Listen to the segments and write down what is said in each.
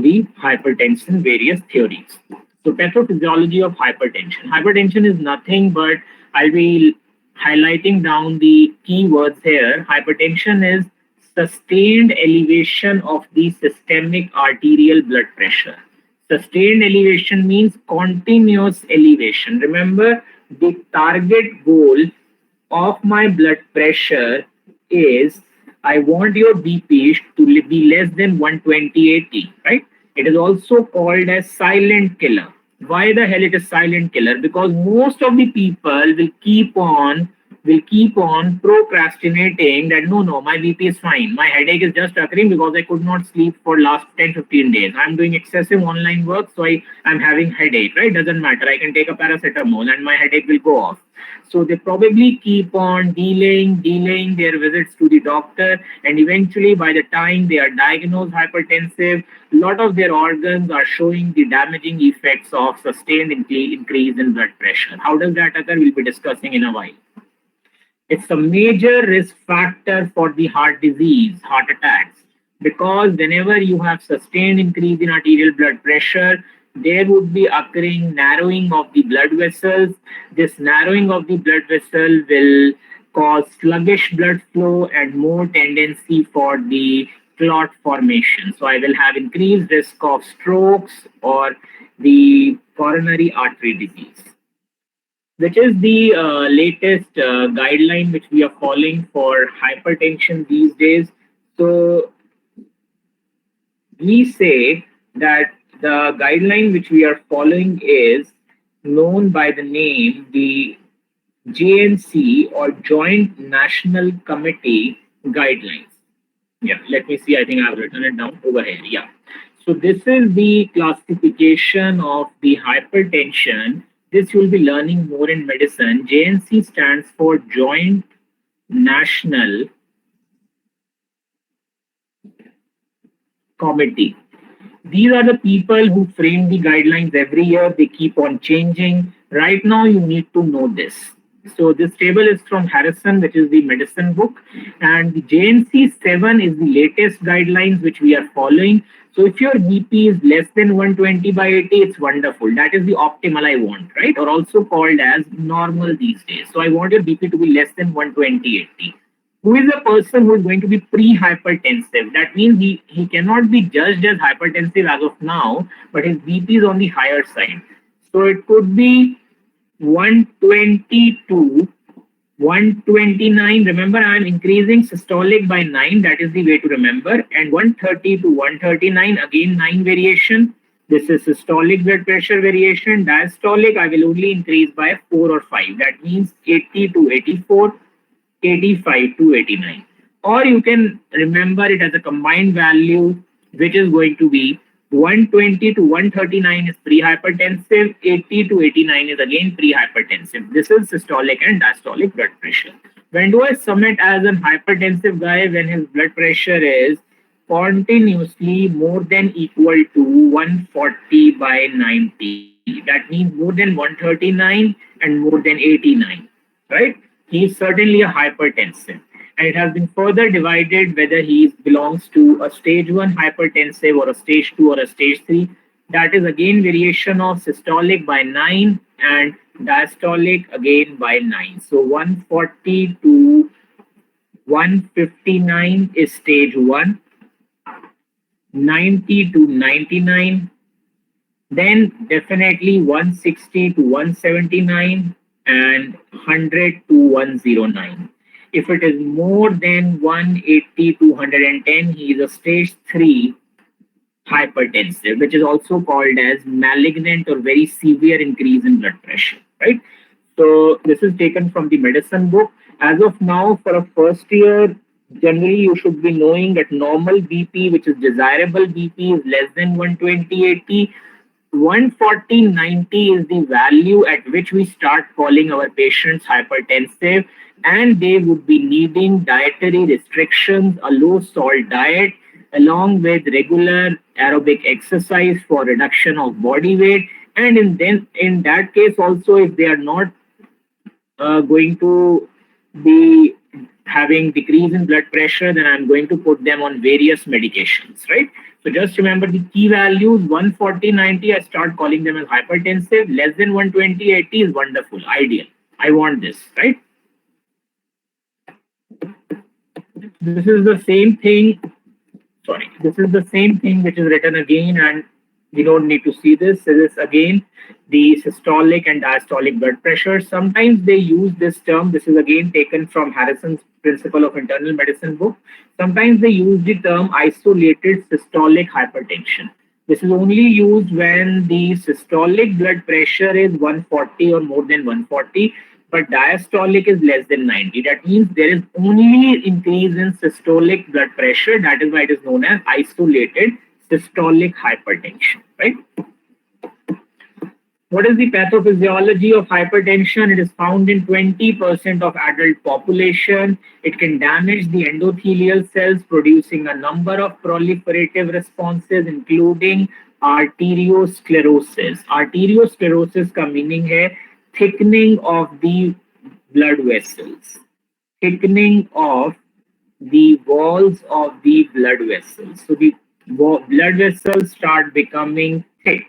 to the hypertension various theories. So pathophysiology of hypertension. Hypertension is nothing but, I'll be highlighting down the keywords here. Hypertension is sustained elevation of the systemic arterial blood pressure. Sustained elevation means continuous elevation. Remember, the target goal of my blood pressure is I want your BP to be less than 120/80, right? It is also called as silent killer. Why the hell it is silent killer? Because most of the people will keep on procrastinating that no, my BP is fine. My headache is just occurring because I could not sleep for last 10-15 days. I'm doing excessive online work, so I'm having headache, right? Doesn't matter. I can take a paracetamol and my headache will go off. So they probably keep on delaying their visits to the doctor, and eventually by the time they are diagnosed hypertensive, a lot of their organs are showing the damaging effects of sustained increase in blood pressure. How does that occur? We'll be discussing in a while. It's a major risk factor for the heart disease, heart attacks, because whenever you have sustained increase in arterial blood pressure, there would be occurring narrowing of the blood vessels. This narrowing of the blood vessel will cause sluggish blood flow and more tendency for the clot formation. So I will have increased risk of strokes or the coronary artery disease, which is the latest guideline which we are following for hypertension these days. So we say that the guideline which we are following is known by the name the JNC or Joint National Committee Guidelines. Yeah, let me see. I think I've written it down over here. Yeah. So this is the classification of the hypertension. This you'll be learning more in medicine. JNC stands for Joint National Committee. These are the people who frame the guidelines every year. They keep on changing. Right now, you need to know this. So this table is from Harrison, which is the medicine book. And the JNC 7 is the latest guidelines which we are following. So if your BP is less than 120/80, it's wonderful. That is the optimal I want, right? Or also called as normal these days. So I want your BP to be less than 120/80. Who is a person who is going to be pre-hypertensive? That means he cannot be judged as hypertensive as of now, but his BP is on the higher side. So it could be 120 to 129. Remember, I am increasing systolic by 9. That is the way to remember. And 130 to 139, again 9 variation. This is systolic blood pressure variation. Diastolic, I will only increase by 4 or 5. That means 80 to 84. 85 to 89, or you can remember it as a combined value, which is going to be 120 to 139 is pre-hypertensive, 80 to 89 is again pre-hypertensive. This is systolic and diastolic blood pressure. When do I sum it as a hypertensive guy? When his blood pressure is continuously more than equal to 140/90. That means more than 139 and more than 89, right? He is certainly a hypertensive. And it has been further divided whether he belongs to a stage 1 hypertensive or a stage 2 or a stage 3. That is again variation of systolic by 9 and diastolic again by 9. So 140 to 159 is stage 1, 90 to 99, then definitely 160 to 179, and 100 to 109. If it is more than 180 to 110, he is a stage 3 hypertensive, which is also called as malignant or very severe increase in blood pressure, right? So this is taken from the medicine book. As of now, for a first year, generally you should be knowing that normal BP, which is desirable BP, is less than 120/80. 140/90 is the value at which we start calling our patients hypertensive, and they would be needing dietary restrictions, a low salt diet, along with regular aerobic exercise for reduction of body weight. And in that case also, if they are not going to be having decrease in blood pressure, then I'm going to put them on various medications, right? So just remember the key values: 140, 90, I start calling them as hypertensive. Less than 120, 80 is wonderful, ideal. I want this, right? This is the same thing. Sorry, this is the same thing which is written again, and we don't need to see this. This is again the systolic and diastolic blood pressure. Sometimes they use this term. This is again taken from Harrison's Principle of Internal Medicine book. Sometimes they use the term isolated systolic hypertension. This is only used when the systolic blood pressure is 140 or more than 140, but diastolic is less than 90. That means there is only increase in systolic blood pressure. That is why it is known as isolated systolic hypertension, right? What is the pathophysiology of hypertension? It is found in 20% of adult population. It can damage the endothelial cells, producing a number of proliferative responses, including arteriosclerosis. Arteriosclerosis का meaning है thickening of the blood vessels, thickening of the walls of the blood vessels. So the blood vessels start becoming thick.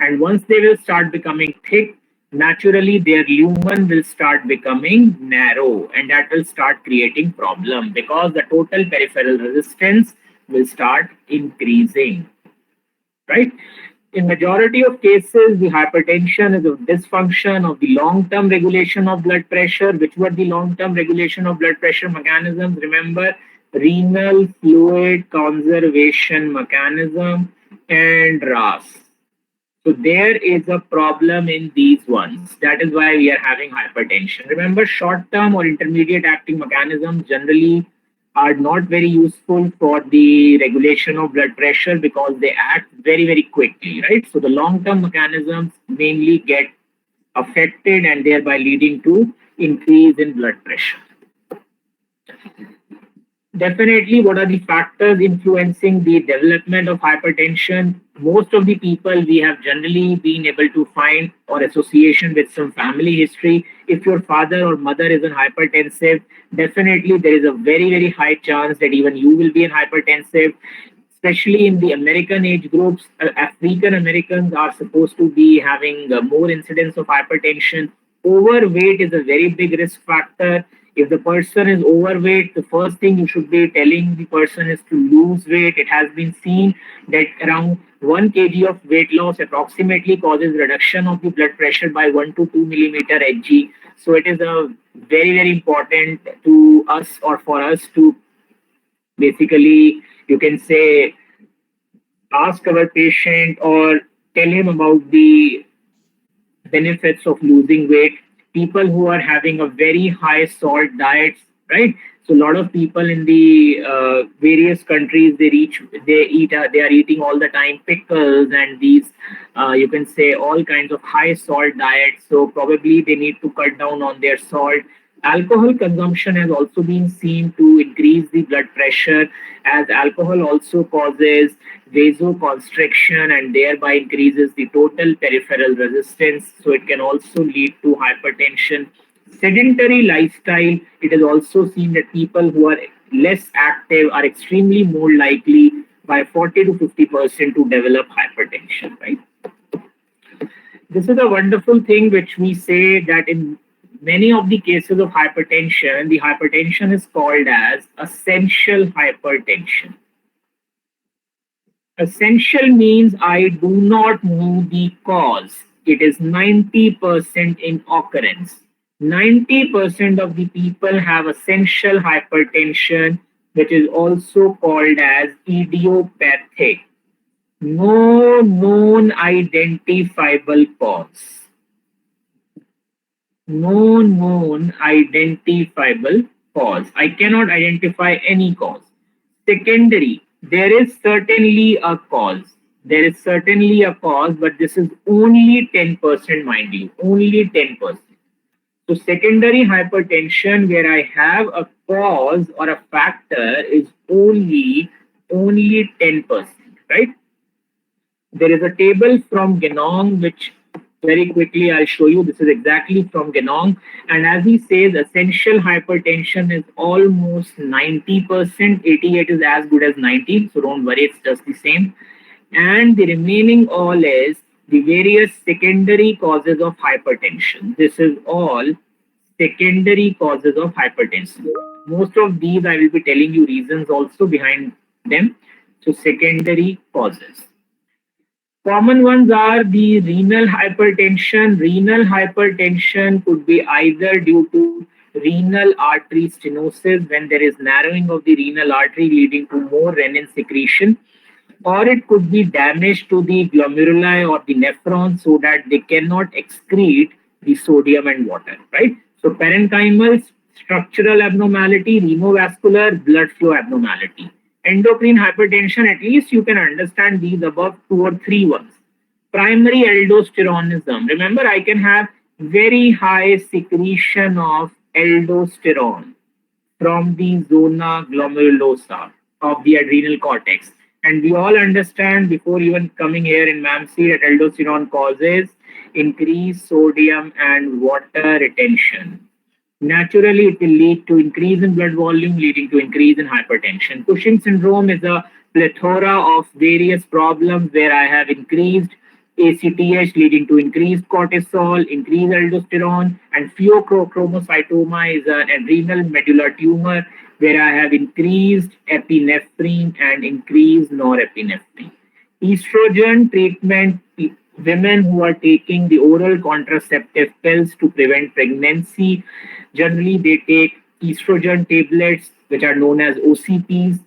And once they will start becoming thick, naturally their lumen will start becoming narrow, and that will start creating problem because the total peripheral resistance will start increasing, right? In majority of cases, the hypertension is a dysfunction of the long-term regulation of blood pressure. Which were the long-term regulation of blood pressure mechanisms? Remember, renal fluid conservation mechanism and RAS. So there is a problem in these ones. That is why we are having hypertension. Remember, short-term or intermediate acting mechanisms generally are not very useful for the regulation of blood pressure because they act very, very quickly, right? So the long-term mechanisms mainly get affected and thereby leading to increase in blood pressure. Definitely, what are the factors influencing the development of hypertension? Most of the people we have generally been able to find or association with some family history. If your father or mother is an hypertensive, definitely there is a very, very high chance that even you will be an hypertensive. Especially in the American age groups, African Americans are supposed to be having more incidence of hypertension. Overweight is a very big risk factor. If the person is overweight, the first thing you should be telling the person is to lose weight. It has been seen that around 1 kg of weight loss approximately causes reduction of the blood pressure by 1 to 2 millimeter Hg. So it is a very, very important to us or for us to basically, you can say, ask our patient or tell him about the benefits of losing weight. People who are having a very high salt diet, right? So a lot of people in the various countries, they are eating all the time pickles and these, you can say, all kinds of high salt diets. So probably they need to cut down on their salt. Alcohol consumption has also been seen to increase the blood pressure, as alcohol also causes vasoconstriction and thereby increases the total peripheral resistance. So it can also lead to hypertension. Sedentary lifestyle, it is also seen that people who are less active are extremely more likely by 40 to 50% to develop hypertension, right? This is a wonderful thing which we say that in many of the cases of hypertension, the hypertension is called as essential hypertension. Essential means I do not know the cause. It is 90% in occurrence. 90% of the people have essential hypertension, which is also called as idiopathic. No known identifiable cause. No known identifiable cause. I cannot identify any cause. Secondary, there is certainly a cause. There is certainly a cause, but this is only 10%, mind you, only 10%. So secondary hypertension, where I have a cause or a factor, is only 10%, right? There is a table from Genong which Very quickly, I'll show you. This is exactly from Genong. And as he says, essential hypertension is almost 90%. 88 is as good as 90. So don't worry, it's just the same. And the remaining all is the various secondary causes of hypertension. This is all secondary causes of hypertension. Most of these I will be telling you reasons also behind them. So secondary causes. Common ones are the renal hypertension. Renal hypertension could be either due to renal artery stenosis, when there is narrowing of the renal artery leading to more renin secretion, or it could be damage to the glomeruli or the nephrons so that they cannot excrete the sodium and water, right? So parenchymal structural abnormality, renovascular blood flow abnormality. Endocrine hypertension, at least you can understand these above two or three ones. Primary aldosteronism. Remember, I can have very high secretion of aldosterone from the zona glomerulosa of the adrenal cortex. And we all understand before even coming here in MAMC that aldosterone causes increased sodium and water retention. Naturally, it will lead to increase in blood volume, leading to increase in hypertension. Cushing syndrome is a plethora of various problems where I have increased ACTH leading to increased cortisol, increased aldosterone, and pheochromocytoma is an adrenal medullary tumor where I have increased epinephrine and increased norepinephrine. Estrogen treatment, women who are taking the oral contraceptive pills to prevent pregnancy, generally they take estrogen tablets, which are known as OCPs.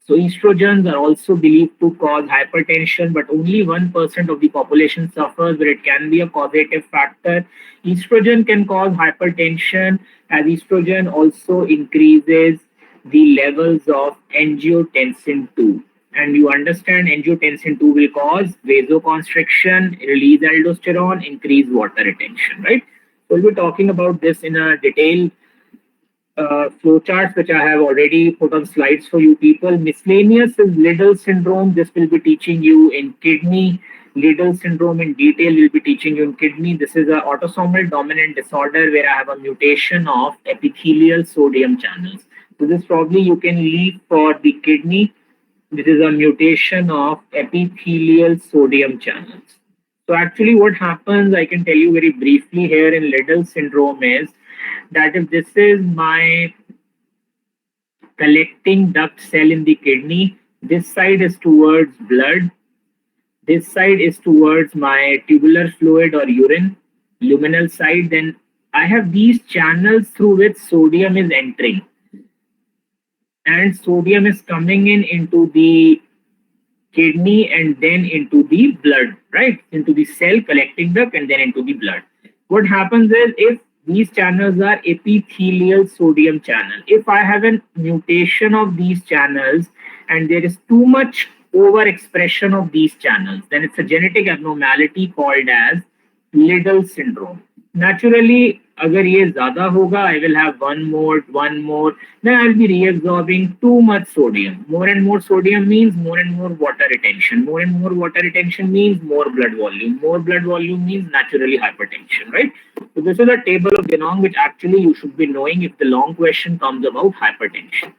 So estrogens are also believed to cause hypertension, but only 1% of the population suffers, but it can be a causative factor. Estrogen can cause hypertension, as estrogen also increases the levels of angiotensin 2. And you understand angiotensin 2 will cause vasoconstriction, release aldosterone, increase water retention, right? So we'll be talking about this in a detail flowcharts, which I have already put on slides for you people. Miscellaneous is Liddle syndrome. This will be teaching you in kidney. Liddle syndrome in detail will be teaching you in kidney. This is an autosomal dominant disorder where I have a mutation of epithelial sodium channels. So this probably you can leave for the kidney. This is a mutation of epithelial sodium channels. So actually what happens, I can tell you very briefly here in Liddle syndrome is that if this is my collecting duct cell in the kidney, this side is towards blood, this side is towards my tubular fluid or urine, luminal side, then I have these channels through which sodium is entering. And sodium is coming in into the kidney and then into the blood, right? Into the cell collecting duct and then into the blood. What happens is if these channels are epithelial sodium channel. If I have a mutation of these channels and there is too much overexpression of these channels, then it's a genetic abnormality called as Liddle syndrome. Naturally, agar ye zyada hoga, I will have one more, then I'll be reabsorbing too much sodium. More and more sodium means more and more water retention. More and more water retention means more blood volume. More blood volume means naturally hypertension, right? So this is a table of Genong, which actually you should be knowing if the long question comes about hypertension.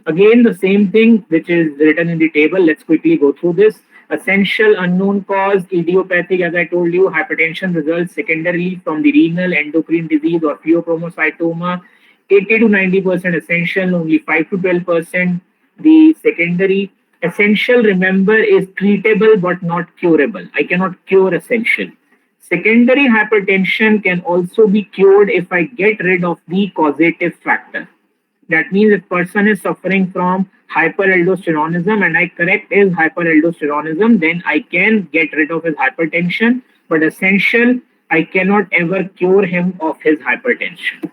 Again, the same thing which is written in the table. Let's quickly go through this. Essential unknown cause, idiopathic, as I told you, hypertension results secondarily from the renal, endocrine disease or pheochromocytoma. 80 to 90% essential, only 5 to 12% the secondary. Essential, remember, is treatable but not curable. I cannot cure essential. Secondary hypertension can also be cured if I get rid of the causative factor. That means if person is suffering from hyperaldosteronism and I correct his hyperaldosteronism, then I can get rid of his hypertension. But essential, I cannot ever cure him of his hypertension.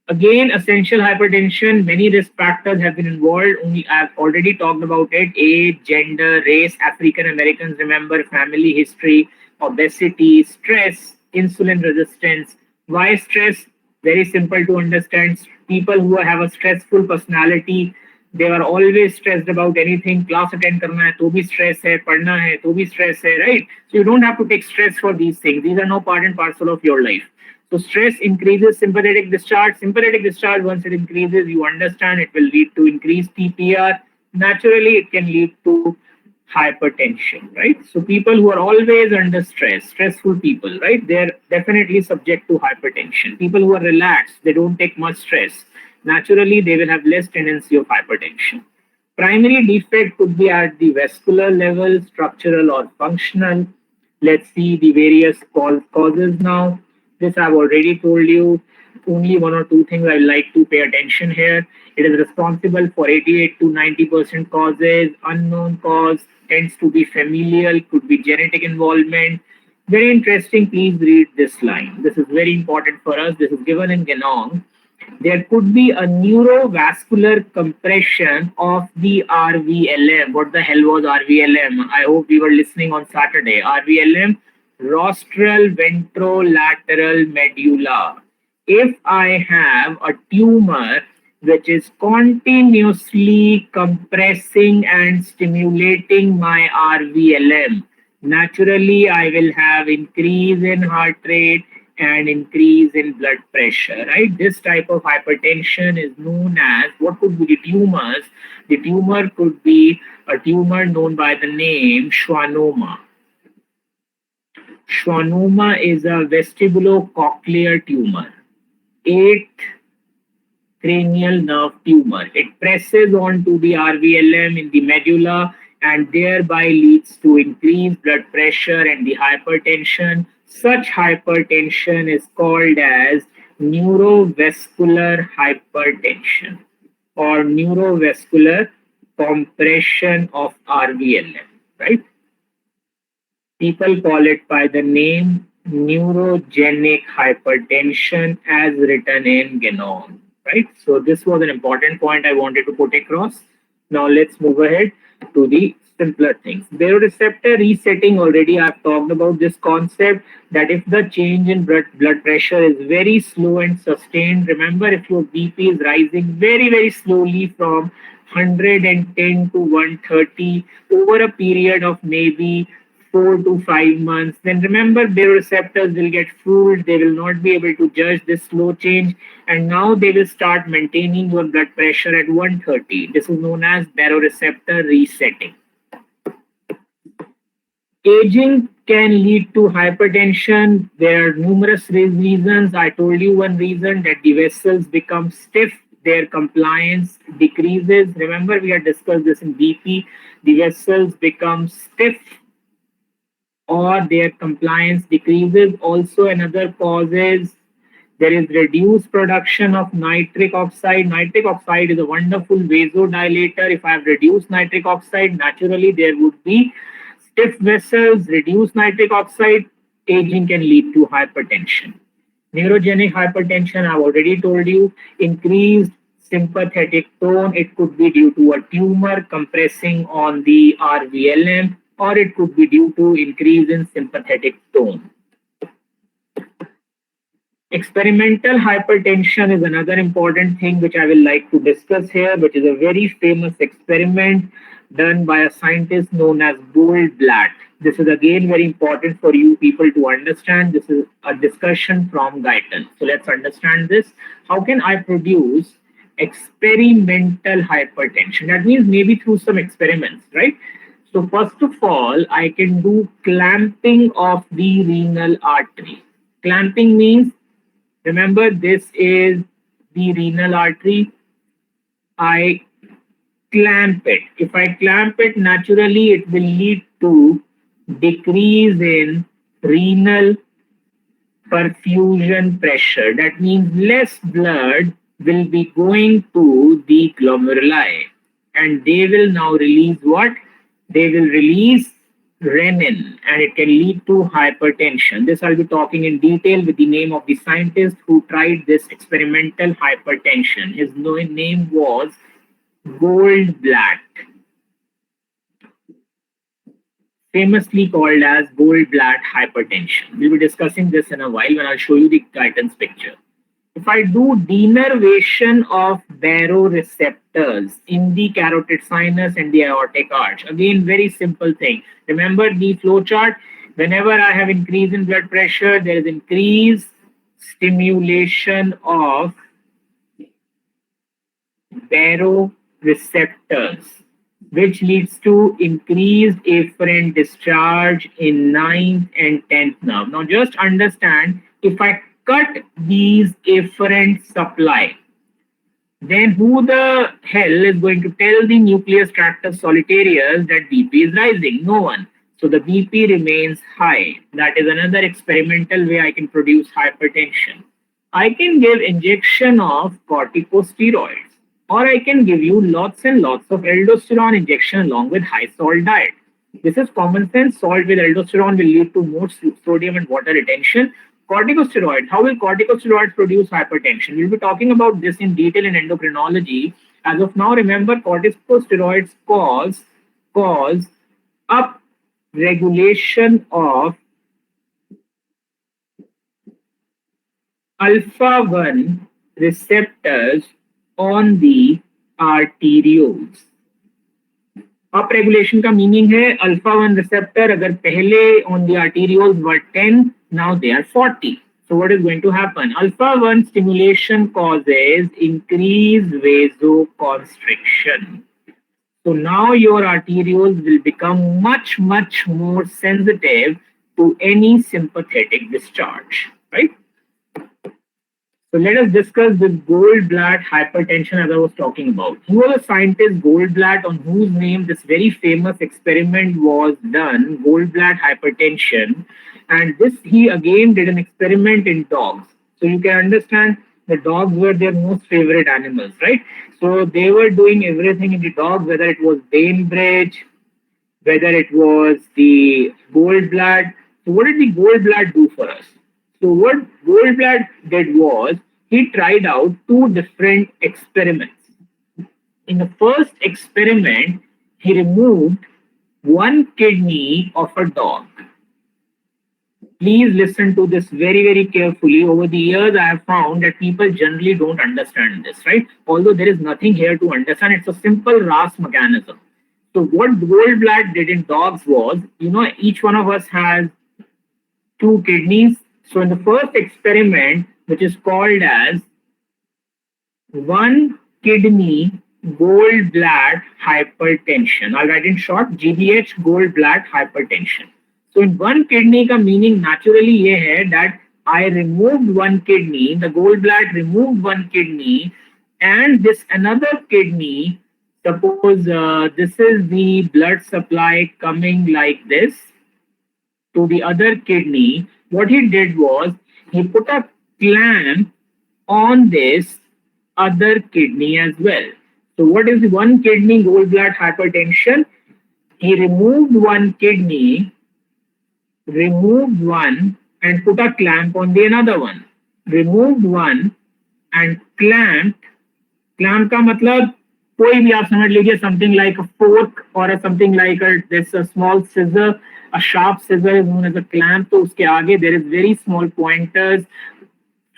Again, essential hypertension, many risk factors have been involved. Only I've already talked about it. Age, gender, race, African Americans, remember, family history, obesity, stress, insulin resistance. Why stress? Very simple to understand. People who have a stressful personality, They are always stressed about anything. Class attend karna hai, to bhi stress hai. Padhna hai, to bhi stress hai, right? So you don't have to take stress for these things. These are no part and parcel of your life. So stress increases sympathetic discharge. Sympathetic discharge, once it increases, you understand it will lead to increased TPR. Naturally, it can lead to hypertension, right? So people who are always under stress, stressful people, right? They're definitely subject to hypertension. People who are relaxed, they don't take much stress. Naturally, they will have less tendency of hypertension. Primary defect could be at the vascular level, structural or functional. Let's see the various causes now. This I've already told you. Only one or two things I like to pay attention here. It is responsible for 88 to 90% causes. Unknown cause tends to be familial, could be genetic involvement. Very interesting. Please read this line. This is very important for us. This is given in Genong. There could be a neurovascular compression of the RVLM. What the hell was RVLM? I hope we were listening on Saturday. RVLM, rostral ventrolateral medulla. If I have a tumor which is continuously compressing and stimulating my RVLM, naturally I will have increase in heart rate and increase in blood pressure, right? This type of hypertension is known as, what could be the tumors? The tumor could be a tumor known by the name schwannoma. Schwannoma is a vestibulocochlear tumor, eighth cranial nerve tumor. It presses onto the RVLM in the medulla and thereby leads to increased blood pressure and the hypertension. Such hypertension is called as neurovascular hypertension or neurovascular compression of RVLM, right? People call it by the name neurogenic hypertension as written in Genome, right? So this was an important point I wanted to put across. Now let's move ahead to the simpler things. Baroreceptor resetting, already I've talked about this concept that if the change in blood pressure is very slow and sustained, remember if your BP is rising very, very slowly from 110 to 130 over a period of maybe 4 to 5 months, then remember baroreceptors will get fooled. They will not be able to judge this slow change, and now they will start maintaining your blood pressure at 130. This is known as baroreceptor resetting. Aging can lead to hypertension. There are numerous reasons. I told you one reason, that the vessels become stiff, their compliance decreases. Remember, we had discussed this in BP. The vessels become stiff or their compliance decreases. Also, another cause is there is reduced production of nitric oxide. Nitric oxide is a wonderful vasodilator. If I have reduced nitric oxide, naturally there would be stiff vessels. Reduced nitric oxide, aging can lead to hypertension. Neurogenic hypertension, I've already told you, increased sympathetic tone. It could be due to a tumor compressing on the RVLM, or it could be due to increase in sympathetic tone. Experimental hypertension is another important thing which I will like to discuss here, which is a very famous experiment done by a scientist known as Goldblatt. This is again very important for you people to understand. This is a discussion from Guyton. So let's understand this. How can I produce experimental hypertension? That means maybe through some experiments, right? So first of all, I can do clamping of the renal artery. Clamping means, remember, this is the renal artery. I clamp it. If I clamp it, naturally it will lead to decrease in renal perfusion pressure. That means less blood will be going to the glomeruli, and they will now release what? They will release renin, and it can lead to hypertension. This I'll be talking in detail with the name of the scientist who tried this experimental hypertension. His name was Goldblatt, famously called as Goldblatt hypertension. We'll be discussing this in a while when I'll show you the Guyton's picture. if I do denervation of baroreceptors in the carotid sinus and the aortic arch, again, very simple thing. Remember the flow chart. Whenever I have increase in blood pressure, there is increased stimulation of baroreceptors, which leads to increased afferent discharge in ninth and 10th nerve. Now, just understand, if I cut these afferent supply, then who the hell is going to tell the nucleus tractus solitarius that BP is rising? No one. So the BP remains high. That is another experimental way I can produce hypertension. I can give injection of corticosteroids, or I can give you lots and lots of aldosterone injection along with high salt diet. This is common sense. Salt with aldosterone will lead to more sodium and water retention. Corticosteroids. How will corticosteroids produce hypertension? We'll be talking about this in detail in endocrinology. As of now, remember, corticosteroids cause up regulation of alpha 1 receptors on the arterioles. Up regulation का meaning है alpha 1 receptor अगर पहले on the arterioles were 10, now they are 40. So what is going to happen? Alpha 1 stimulation causes increased vasoconstriction. So now your arterioles will become much more sensitive to any sympathetic discharge, right? So let us discuss this Goldblatt hypertension as I was talking about. Who was a scientist, Goldblatt, on whose name this very famous experiment was done, Goldblatt hypertension. And this, he again did an experiment in dogs. So you can understand the dogs were their most favorite animals, right? So they were doing everything in the dogs, whether it was Bainbridge, whether it was the Goldblatt. So what did the Goldblatt do for us? So what Goldblatt did was he tried out two different experiments. In the first experiment, he removed one kidney of a dog. Please listen to this very carefully. Over the years, I have found that people generally don't understand this, right? Although there is nothing here to understand, it's a simple RAS mechanism. So what Goldblatt did in dogs was, each one of us has two kidneys. So in the first experiment, which is called as one kidney Goldblatt hypertension, I'll write in short GBH, Goldblatt hypertension. So in one kidney का meaning naturally ये है that I removed one kidney, the Goldblatt removed one kidney, and this another kidney, suppose this is the blood supply coming like this to the other kidney. What he did was he put a clamp on this other kidney as well. So what is the one kidney Goldblatt hypertension? He removed one kidney, removed one and put a clamp on the another one. Removed one and clamped. Clamp का मतलब कोई भी आप समझ लीजिए, something like a fork or something like a small scissor. A sharp scissor is known as a clamp. So uske aage there is very small pointers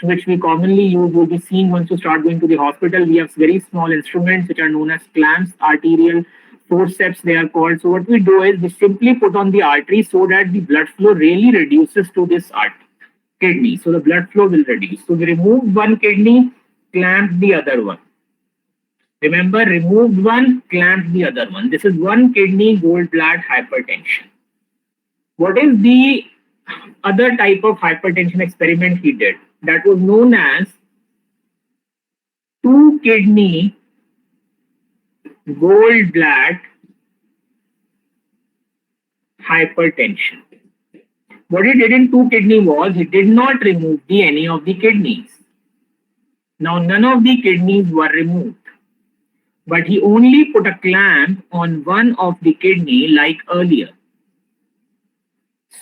which we commonly use, will be seen once you start going to the hospital. We have very small instruments which are known as clamps, arterial forceps they are called. So what we do is we simply put on the artery so that the blood flow really reduces to this kidney. So the blood flow will reduce. So we removed one kidney, clamped the other one. Remember, removed one, clamped the other one. This is one kidney Goldblatt hypertension. What is the other type of hypertension experiment he did? That was known as two kidney Goldblatt hypertension. What he did in two kidney was he did not remove any of the kidneys. Now none of the kidneys were removed, but he only put a clamp on one of the kidney like earlier.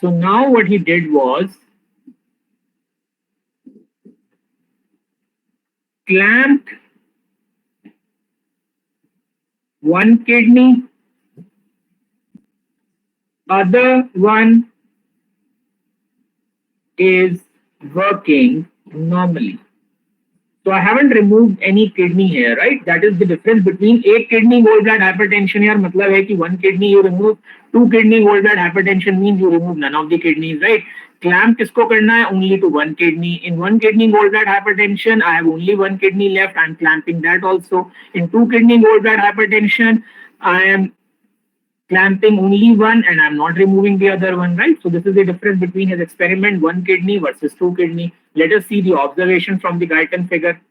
So now what he did was clamped one kidney, other one is working normally. So I haven't removed any kidney here, right? That is the difference between a kidney gallbladder hypertension here. मतलब है कि one kidney you remove, two kidney gallbladder hypertension means you remove none of the kidneys, right? Clamp किसको करना है? Only to one kidney. In one kidney gallbladder hypertension, I have only one kidney left. I'm clamping that also. In two kidney gallbladder hypertension, I am clamping only one and I'm not removing the other one, right? So this is the difference between his experiment, one kidney versus two kidney. Let us see the observation from the Guyton figure.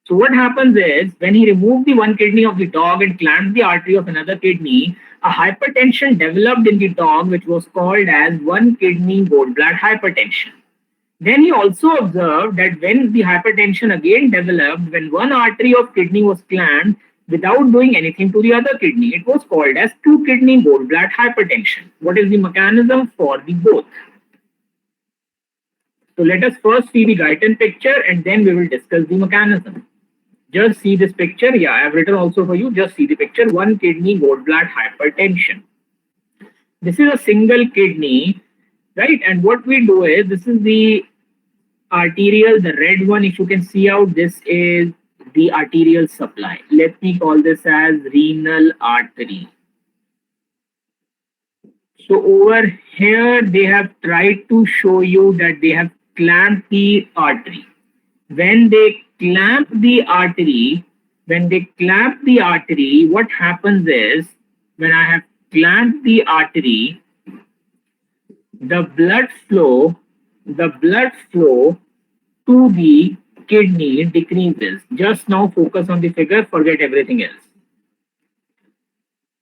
So what happens is when he removed the one kidney of the dog and clamped the artery of another kidney, a hypertension developed in the dog which was called as one kidney gallbladder hypertension. Then he also observed that when the hypertension again developed, when one artery of kidney was clamped without doing anything to the other kidney, it was called as two kidney gallbladder hypertension. What is the mechanism for the both? So let us first see the Guyton picture and then we will discuss the mechanism. Just see this picture. Yeah, I have written also for you. Just see the picture. One kidney gallbladder hypertension. This is a single kidney, right? And what we do is, this is the arterial, the red one, if you can see out, this is the arterial supply. Let me call this as renal artery. So over here, they have tried to show you that they have clamped the artery. When they clamp the artery, what happens is, when I have clamped the artery, the blood flow to the kidney decreases. Just now focus on the figure, forget everything else.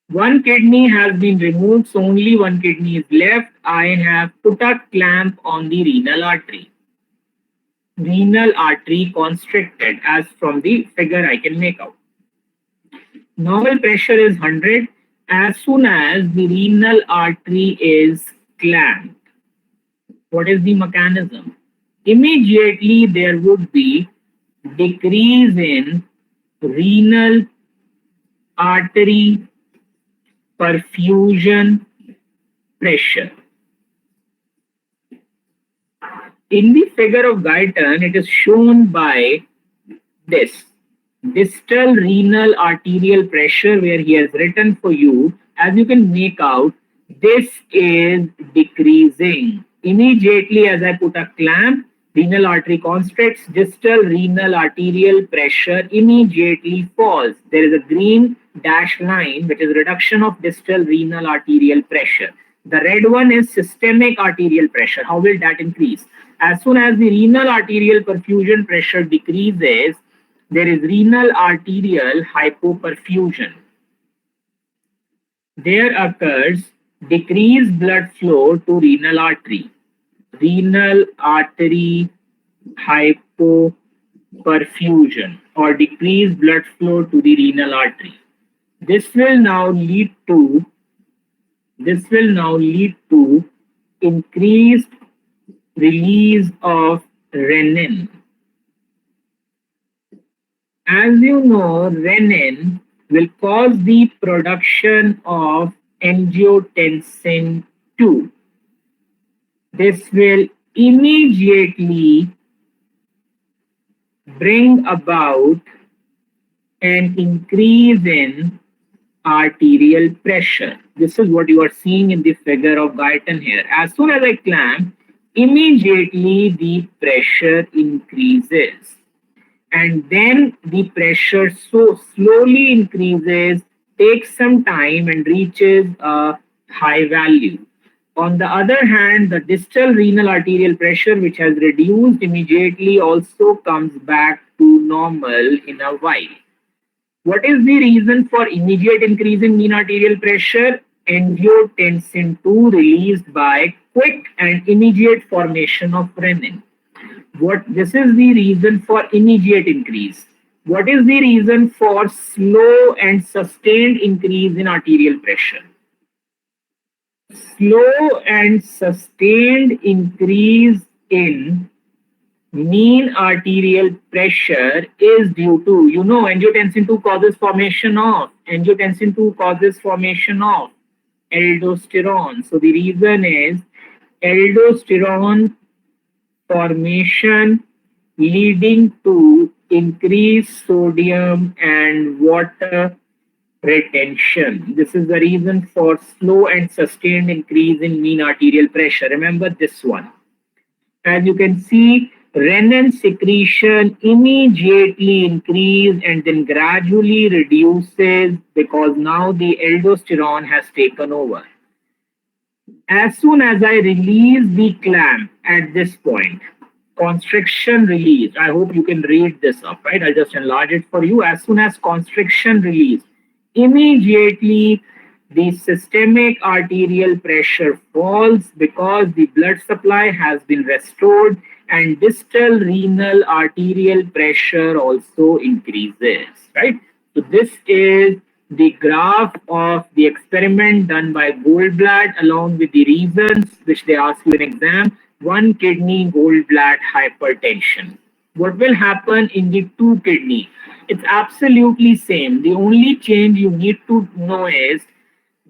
One kidney has been removed, so only one kidney is left. I have put a clamp on the renal artery. Renal artery constricted, as from the figure I can make out. Normal pressure is 100. As soon as the renal artery is clamped, what is the mechanism? Immediately there would be decrease in renal artery perfusion pressure. In the figure of Guyton, it is shown by this distal renal arterial pressure, where he has written for you. As you can make out, this is decreasing. Immediately as I put a clamp, renal artery constricts, distal renal arterial pressure immediately falls. There is a green dashed line, which is reduction of distal renal arterial pressure. The red one is systemic arterial pressure. How will that increase? As soon as the renal arterial perfusion pressure decreases, there is renal arterial hypoperfusion. There occurs decreased blood flow to renal artery. Renal artery hypoperfusion, or decreased blood flow to the renal artery. This will now lead to increased release of renin. As you know, renin will cause the production of angiotensin II. This will immediately bring about an increase in arterial pressure. This is what you are seeing in the figure of Guyton here. As soon as I clamp, immediately the pressure increases. And then the pressure so slowly increases, takes some time and reaches a high value. On the other hand, the distal renal arterial pressure, which has reduced immediately, also comes back to normal in a while. What is the reason for immediate increase in mean arterial pressure? Angiotensin II released by quick and immediate formation of renin. This is the reason for immediate increase. What is the reason for slow and sustained increase in arterial pressure? Slow and sustained increase in mean arterial pressure is due to, angiotensin II causes formation of aldosterone. So the reason is aldosterone formation leading to increased sodium and water retention. This is the reason for slow and sustained increase in mean arterial pressure. Remember this one. As you can see, renin secretion immediately increases and then gradually reduces because now the aldosterone has taken over. As soon as I release the clamp at this point, constriction release. I hope you can read this up, right? I'll just enlarge it for you. As soon as constriction release, immediately the systemic arterial pressure falls because the blood supply has been restored and distal renal arterial pressure also increases, right? So this is the graph of the experiment done by Goldblatt along with the reasons which they ask you in exam. One kidney Goldblatt hypertension. What will happen in the two kidney? It's absolutely same. The only change you need to know is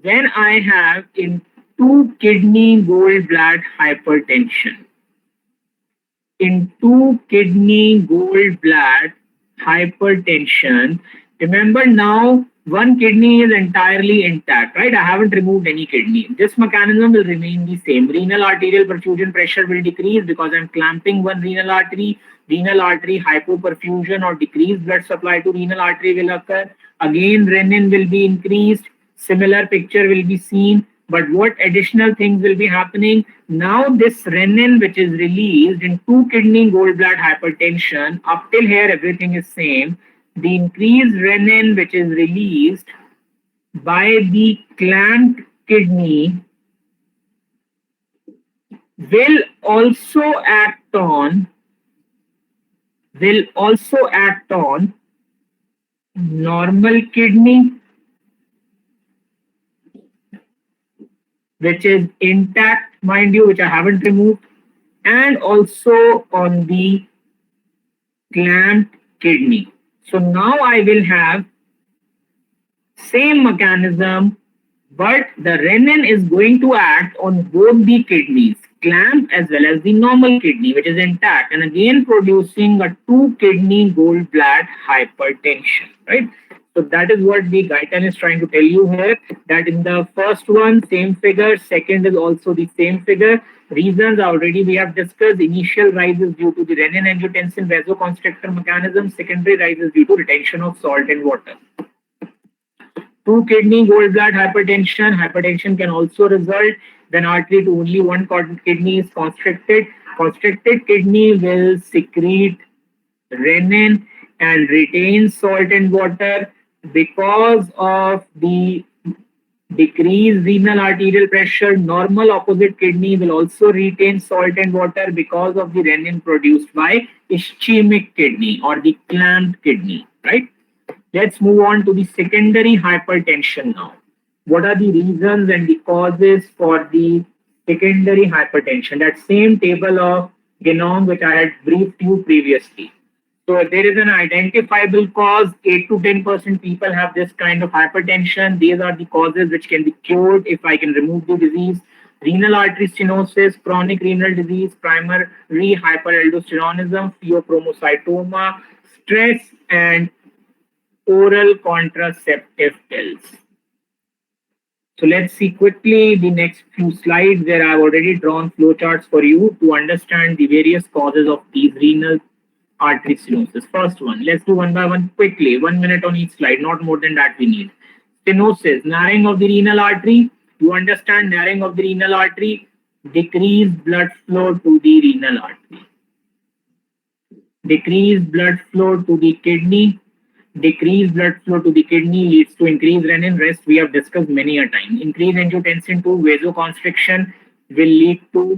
when I have in two kidney Goldblatt hypertension. In two kidney Goldblatt hypertension, remember now one kidney is entirely intact, right? I haven't removed any kidney. This mechanism will remain the same. Renal arterial perfusion pressure will decrease because I'm clamping one renal artery. Renal artery hypoperfusion or decreased blood supply to renal artery will occur. Again, renin will be increased. Similar picture will be seen. But what additional things will be happening? Now this renin which is released in two kidney Goldblatt hypertension, up till here everything is same. The increased renin which is released by the clamped kidney will also act on normal kidney which is intact, mind you, which I haven't removed, and also on the clamped kidney. So now I will have same mechanism, but the renin is going to act on both the kidneys, clamp as well as the normal kidney, which is intact, and again producing a two kidney Goldblatt hypertension, right? So that is what the Guyton is trying to tell you here, that in the first one, same figure, second is also the same figure. Reasons already we have discussed. Initial rise is due to the renin-angiotensin vasoconstrictor mechanism. Secondary rise is due to retention of salt and water. Two kidney Goldblatt hypertension. Hypertension can also result when artery to only one kidney is constricted. Constricted kidney will secrete renin and retain salt and water. Because of the decreased renal arterial pressure, normal opposite kidney will also retain salt and water because of the renin produced by ischemic kidney or the clamped kidney, right? Let's move on to the secondary hypertension now. What are the reasons and the causes for the secondary hypertension? That same table of Genome which I had briefed you previously. So there is an identifiable cause. 8 to 10% people have this kind of hypertension. These are the causes which can be cured if I can remove the disease. Renal artery stenosis, chronic renal disease, primary hyperaldosteronism, pheochromocytoma, stress, and oral contraceptive pills. So let's see quickly the next few slides where I've already drawn flowcharts for you to understand the various causes of these renal artery stenosis. First one, let's do one by one quickly. 1 minute on each slide, not more than that we need. Stenosis, narrowing of the renal artery. You understand narrowing of the renal artery, decreased blood flow to the renal artery. Decreased blood flow to the kidney. Decreased blood flow to the kidney leads to increased renin. Rest we have discussed many a time. Increased angiotensin II vasoconstriction will lead to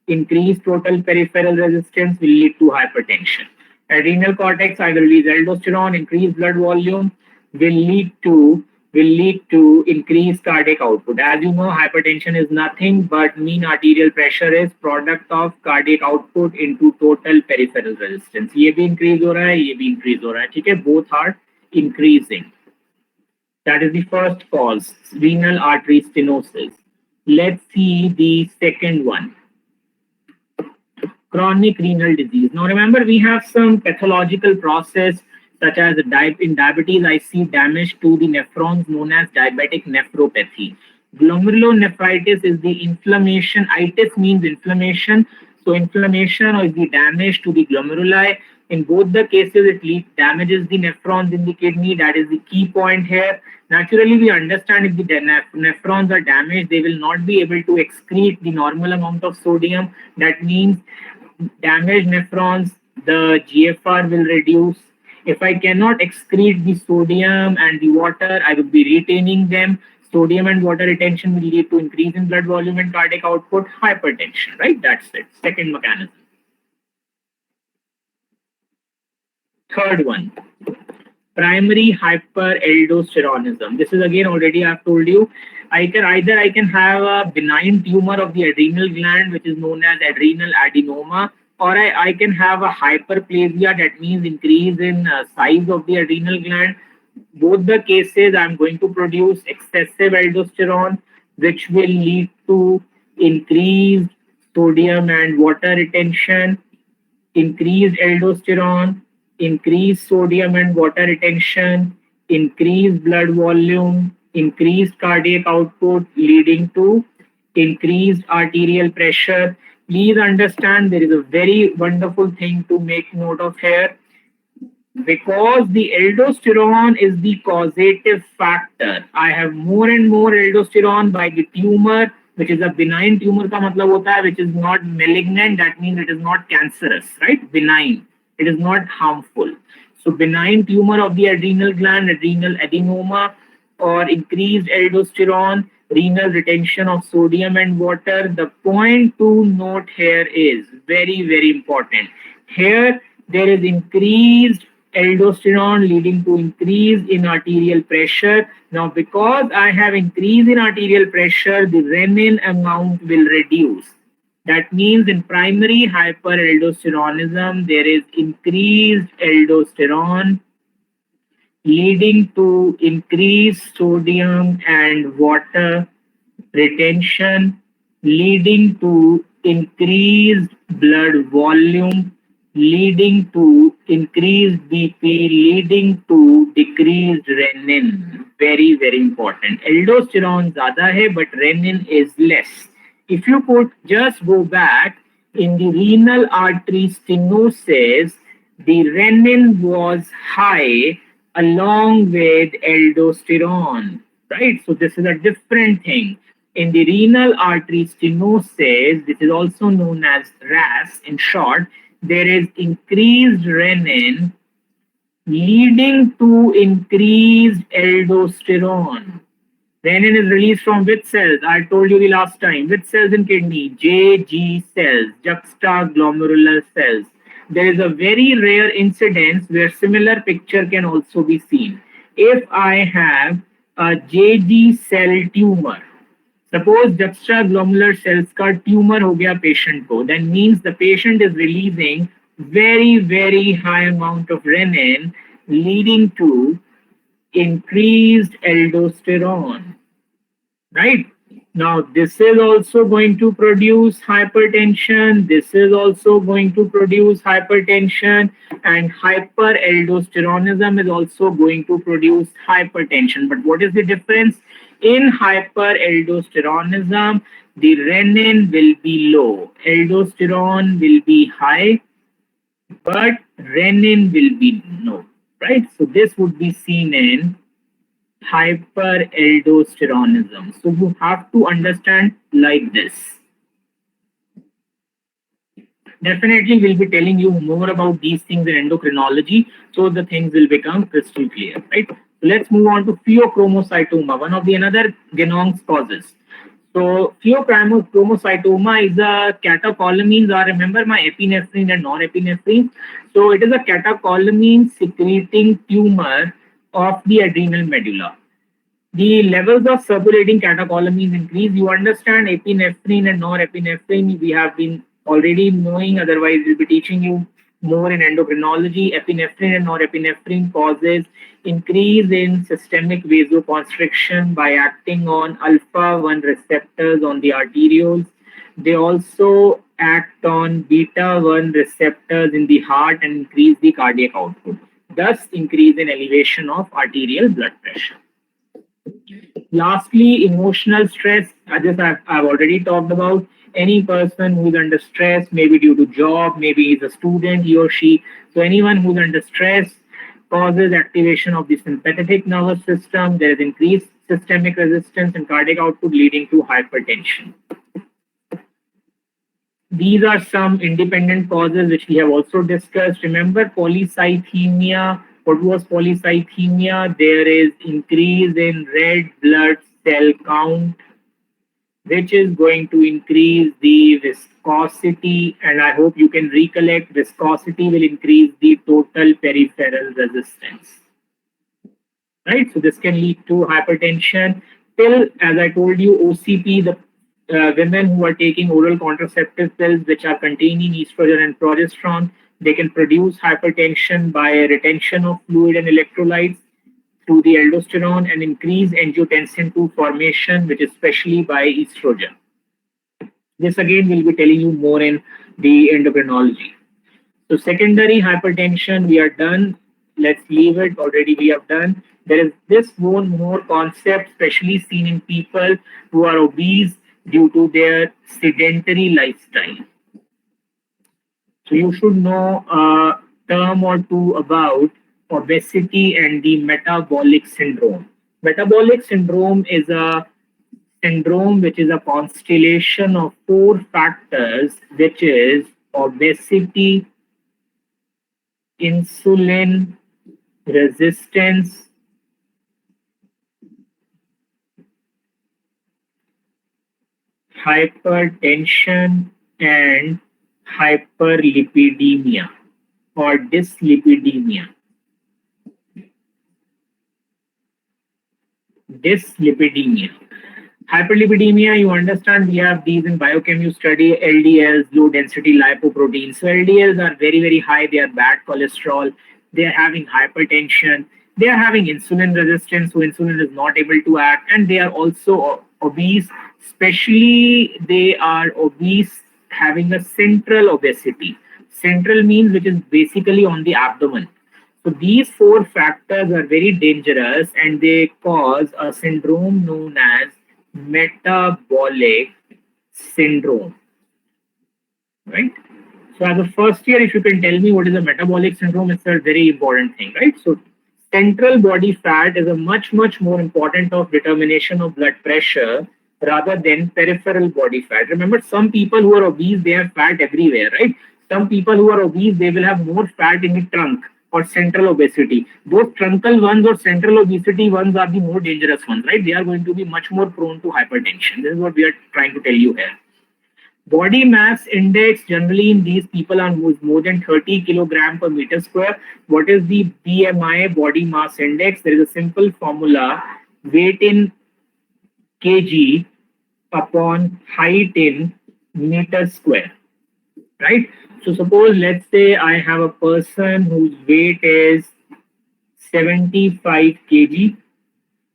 increased total peripheral resistance, will lead to hypertension. Adrenal cortex, I will release aldosterone. Increased blood volume will lead to increased cardiac output. As you know, hypertension is nothing but mean arterial pressure is product of cardiac output into total peripheral resistance. ये भी increase हो रहा है, ये भी increase हो रहा है, ठीक है? Both are increasing. That is the first cause, renal artery stenosis. Let's see the second one. chronic renal disease. Now remember, we have some pathological process such as in diabetes, I see damage to the nephrons known as diabetic nephropathy. Glomerulonephritis is the inflammation. Itis means inflammation. So inflammation is the damage to the glomeruli. In both the cases, damages the nephrons in the kidney. That is the key point here. Naturally, we understand if the nephrons are damaged, they will not be able to excrete the normal amount of sodium. That means damaged nephrons, the GFR will reduce. If I cannot excrete the sodium and the water, I will be retaining them. Sodium and water retention will lead to increase in blood volume and cardiac output, hypertension, right? That's it. Second mechanism. Third one, primary hyperaldosteronism. This is again already I've told you. I can have a benign tumor of the adrenal gland, which is known as adrenal adenoma, or I can have a hyperplasia, that means increase in size of the adrenal gland. Both the cases, I'm going to produce excessive aldosterone, which will lead to increased sodium and water retention, increased aldosterone, increased sodium and water retention, increased blood volume, increased cardiac output, leading to increased arterial pressure. Please understand, there is a very wonderful thing to make note of here. Because the aldosterone is the causative factor, I have more and more aldosterone by the tumor, which is a benign tumor ka matlab hota hai, which is not malignant, that means it is not cancerous, right? Benign. It is not harmful. So benign tumor of the adrenal gland, adrenal adenoma, or increased aldosterone, renal retention of sodium and water. The point to note here is very, very important. Here, there is increased aldosterone leading to increase in arterial pressure. Now, because I have increase in arterial pressure, the renin amount will reduce. That means in primary hyperaldosteronism, there is increased aldosterone leading to increased sodium and water retention, leading to increased blood volume, leading to increased BP, leading to decreased renin. Very, very important. Aldosterone zyada hai, but renin is less. If you could just go back in the renal artery stenosis, the renin was high along with aldosterone, right? So this is a different thing. In the renal artery stenosis, this is also known as RAS in short, there is increased renin leading to increased aldosterone. Renin is released from which cells? I told you the last time. Which cells in kidney? JG cells, juxtaglomerular cells. There is a very rare incidence where similar picture can also be seen. If I have a JG cell tumor, suppose juxtaglomerular cells का tumor हो गया patient को, then means the patient is releasing very, very high amount of renin leading to increased aldosterone, right? Now, this is also going to produce hypertension. This is also going to produce hypertension, and hyperaldosteronism is also going to produce hypertension. But what is the difference? In hyperaldosteronism, the renin will be low, aldosterone will be high, but renin will be low, right? So this would be seen in hyperaldosteronism. So you have to understand like this. Definitely we'll be telling you more about these things in endocrinology, so the things will become crystal clear, right? Let's move on to pheochromocytoma, one of the another Genong's causes. So pheochromocytoma is a catecholamines, or remember my epinephrine and norepinephrine. So it is a catecholamine secreting tumor of the adrenal medulla. The levels of circulating catecholamines increase. You understand epinephrine and norepinephrine, we have been already knowing, otherwise we'll be teaching you more in endocrinology. Epinephrine and norepinephrine causes increase in systemic vasoconstriction by acting on alpha-1 receptors on the arterioles. They also act on beta 1 receptors in the heart and increase the cardiac output, thus increase in elevation of arterial blood pressure. Lastly, emotional stress. This I've already talked about. Any person who's under stress, maybe due to job, maybe he's a student, he or she. So anyone who's under stress causes activation of the sympathetic nervous system. There is increased systemic resistance and cardiac output leading to hypertension. These are some independent causes which we have also discussed. Remember polycythemia. What was polycythemia? There is increase in red blood cell count, which is going to increase the viscosity. And I hope you can recollect viscosity will increase the total peripheral resistance. Right? So this can lead to hypertension. Till, as I told you, OCP, the women who are taking oral contraceptive pills which are containing estrogen and progesterone, they can produce hypertension by retention of fluid and electrolytes to the aldosterone and increase angiotensin II formation, which is especially by estrogen. This again will be telling you more in the endocrinology. So secondary hypertension, we are done. Let's leave it. Already we have done. There is this one more concept, especially seen in people who are obese due to their sedentary lifestyle. So you should know a term or two about obesity and the metabolic syndrome. Metabolic syndrome is a syndrome which is a constellation of 4 factors, which is obesity, insulin resistance, hypertension, and hyperlipidemia or dyslipidemia. Dyslipidemia. Hyperlipidemia, you understand, we have these in biochem, you study LDLs, low density lipoproteins. So LDLs are very, very high. They are bad cholesterol. They are having hypertension. They are having insulin resistance, so insulin is not able to act. And they are also obese, especially they are obese having a central obesity. Central means which is basically on the abdomen. So these 4 factors are very dangerous and they cause a syndrome known as metabolic syndrome. Right? So as a first year, if you can tell me what is a metabolic syndrome, it's a very important thing, right? So central body fat is a much more important of determination of blood pressure rather than peripheral body fat. Remember, some people who are obese, they have fat everywhere, right? Some people who are obese, they will have more fat in the trunk or central obesity. Those truncal ones or central obesity ones are the more dangerous ones, right? They are going to be much more prone to hypertension. This is what we are trying to tell you here. Body mass index generally in these people are more than 30 kilogram per meter square. What is the BMI, body mass index? There is a simple formula: weight in kg upon height in meter square, right? So suppose, let's say I have a person whose weight is 75 kg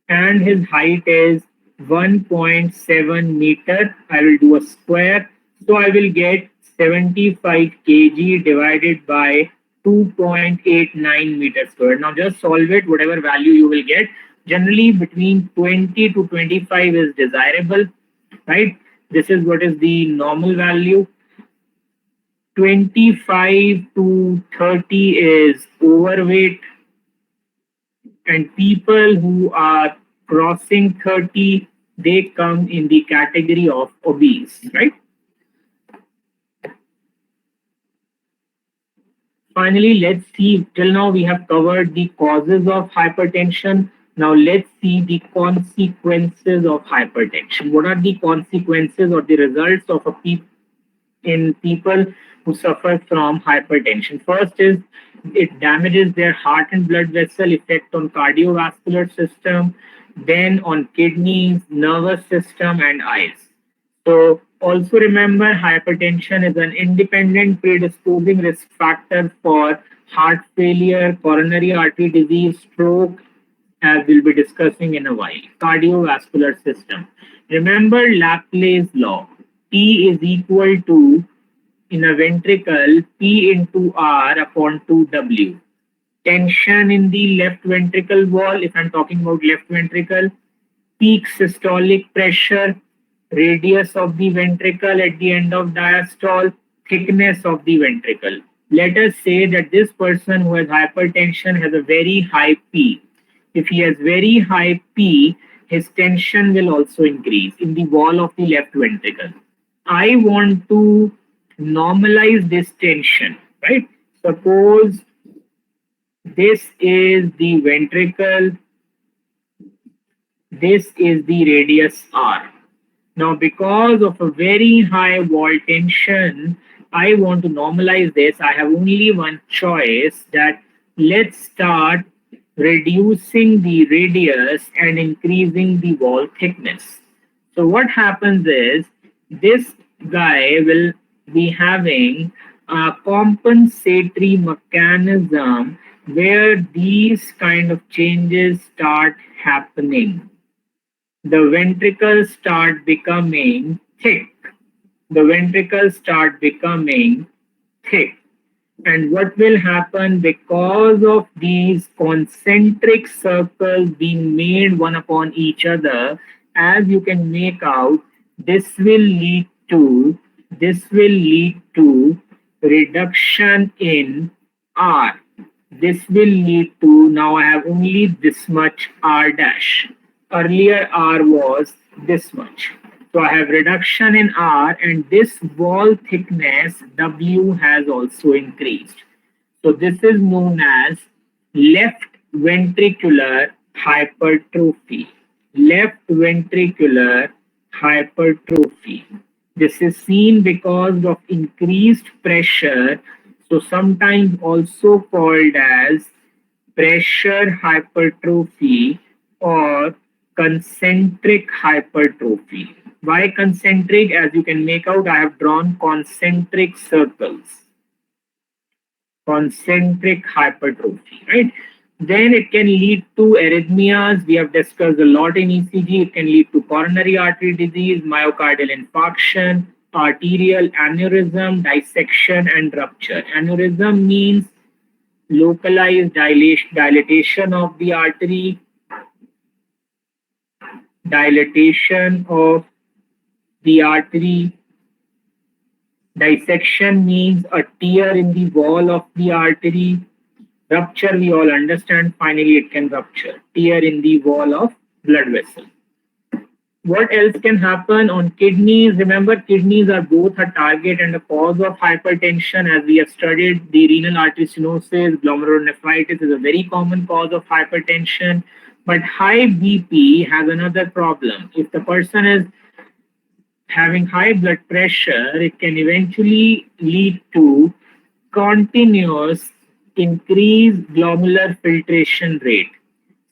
and his height is 1.7 meter. I will do a square. So I will get 75 kg divided by 2.89 meters square. Now just solve it, whatever value you will get. Generally between 20 to 25 is desirable, right? This is what is the normal value. 25 to 30 is overweight. And people who are crossing 30, they come in the category of obese, right? Finally, let's see, till now we have covered the causes of hypertension. Now let's see the consequences of hypertension. What are the consequences or the results of in people who suffer from hypertension? First is it damages their heart and blood vessel, effect on cardiovascular system, then on kidneys, nervous system, and eyes. So also remember, hypertension is an independent predisposing risk factor for heart failure, coronary artery disease, stroke, as we'll be discussing in a while. Cardiovascular system. Remember Laplace law. T is equal to in a ventricle P into R upon 2W. Tension in the left ventricle wall, if I'm talking about left ventricle, peak systolic pressure, radius of the ventricle at the end of diastole, thickness of the ventricle. Let us say that this person who has hypertension has a very high P. If he has very high P, his tension will also increase in the wall of the left ventricle. I want to normalize this tension, right? Suppose this is the ventricle, this is the radius R. Now, because of a very high wall tension, I want to normalize this. I have only one choice, that let's start reducing the radius and increasing the wall thickness. So what happens is, this guy will be having a compensatory mechanism where these kind of changes start happening. The ventricles start becoming thick. The ventricles start becoming thick. And what will happen, because of these concentric circles being made one upon each other, as you can make out, this will lead to reduction in R. This will lead to, now I have only this much R dash. Earlier R was this much. So I have reduction in R, and this wall thickness W has also increased. So this is known as left ventricular hypertrophy. Left ventricular hypertrophy. This is seen because of increased pressure, so sometimes also called as pressure hypertrophy or concentric hypertrophy. Why concentric? As you can make out, I have drawn concentric circles. Concentric hypertrophy, right? Then it can lead to arrhythmias. We have discussed a lot in ECG. It can lead to coronary artery disease, myocardial infarction, arterial aneurysm, dissection, and rupture. Aneurysm means localized dilatation of the artery, dilatation of the artery. Dissection means a tear in the wall of the artery. Rupture, we all understand, finally it can rupture. Tear in the wall of blood vessel. What else can happen on kidneys? Remember, kidneys are both a target and a cause of hypertension. As we have studied, the renal artery stenosis, glomerulonephritis is a very common cause of hypertension. But high BP has another problem. If the person is having high blood pressure, it can eventually lead to continuous increased glomerular filtration rate.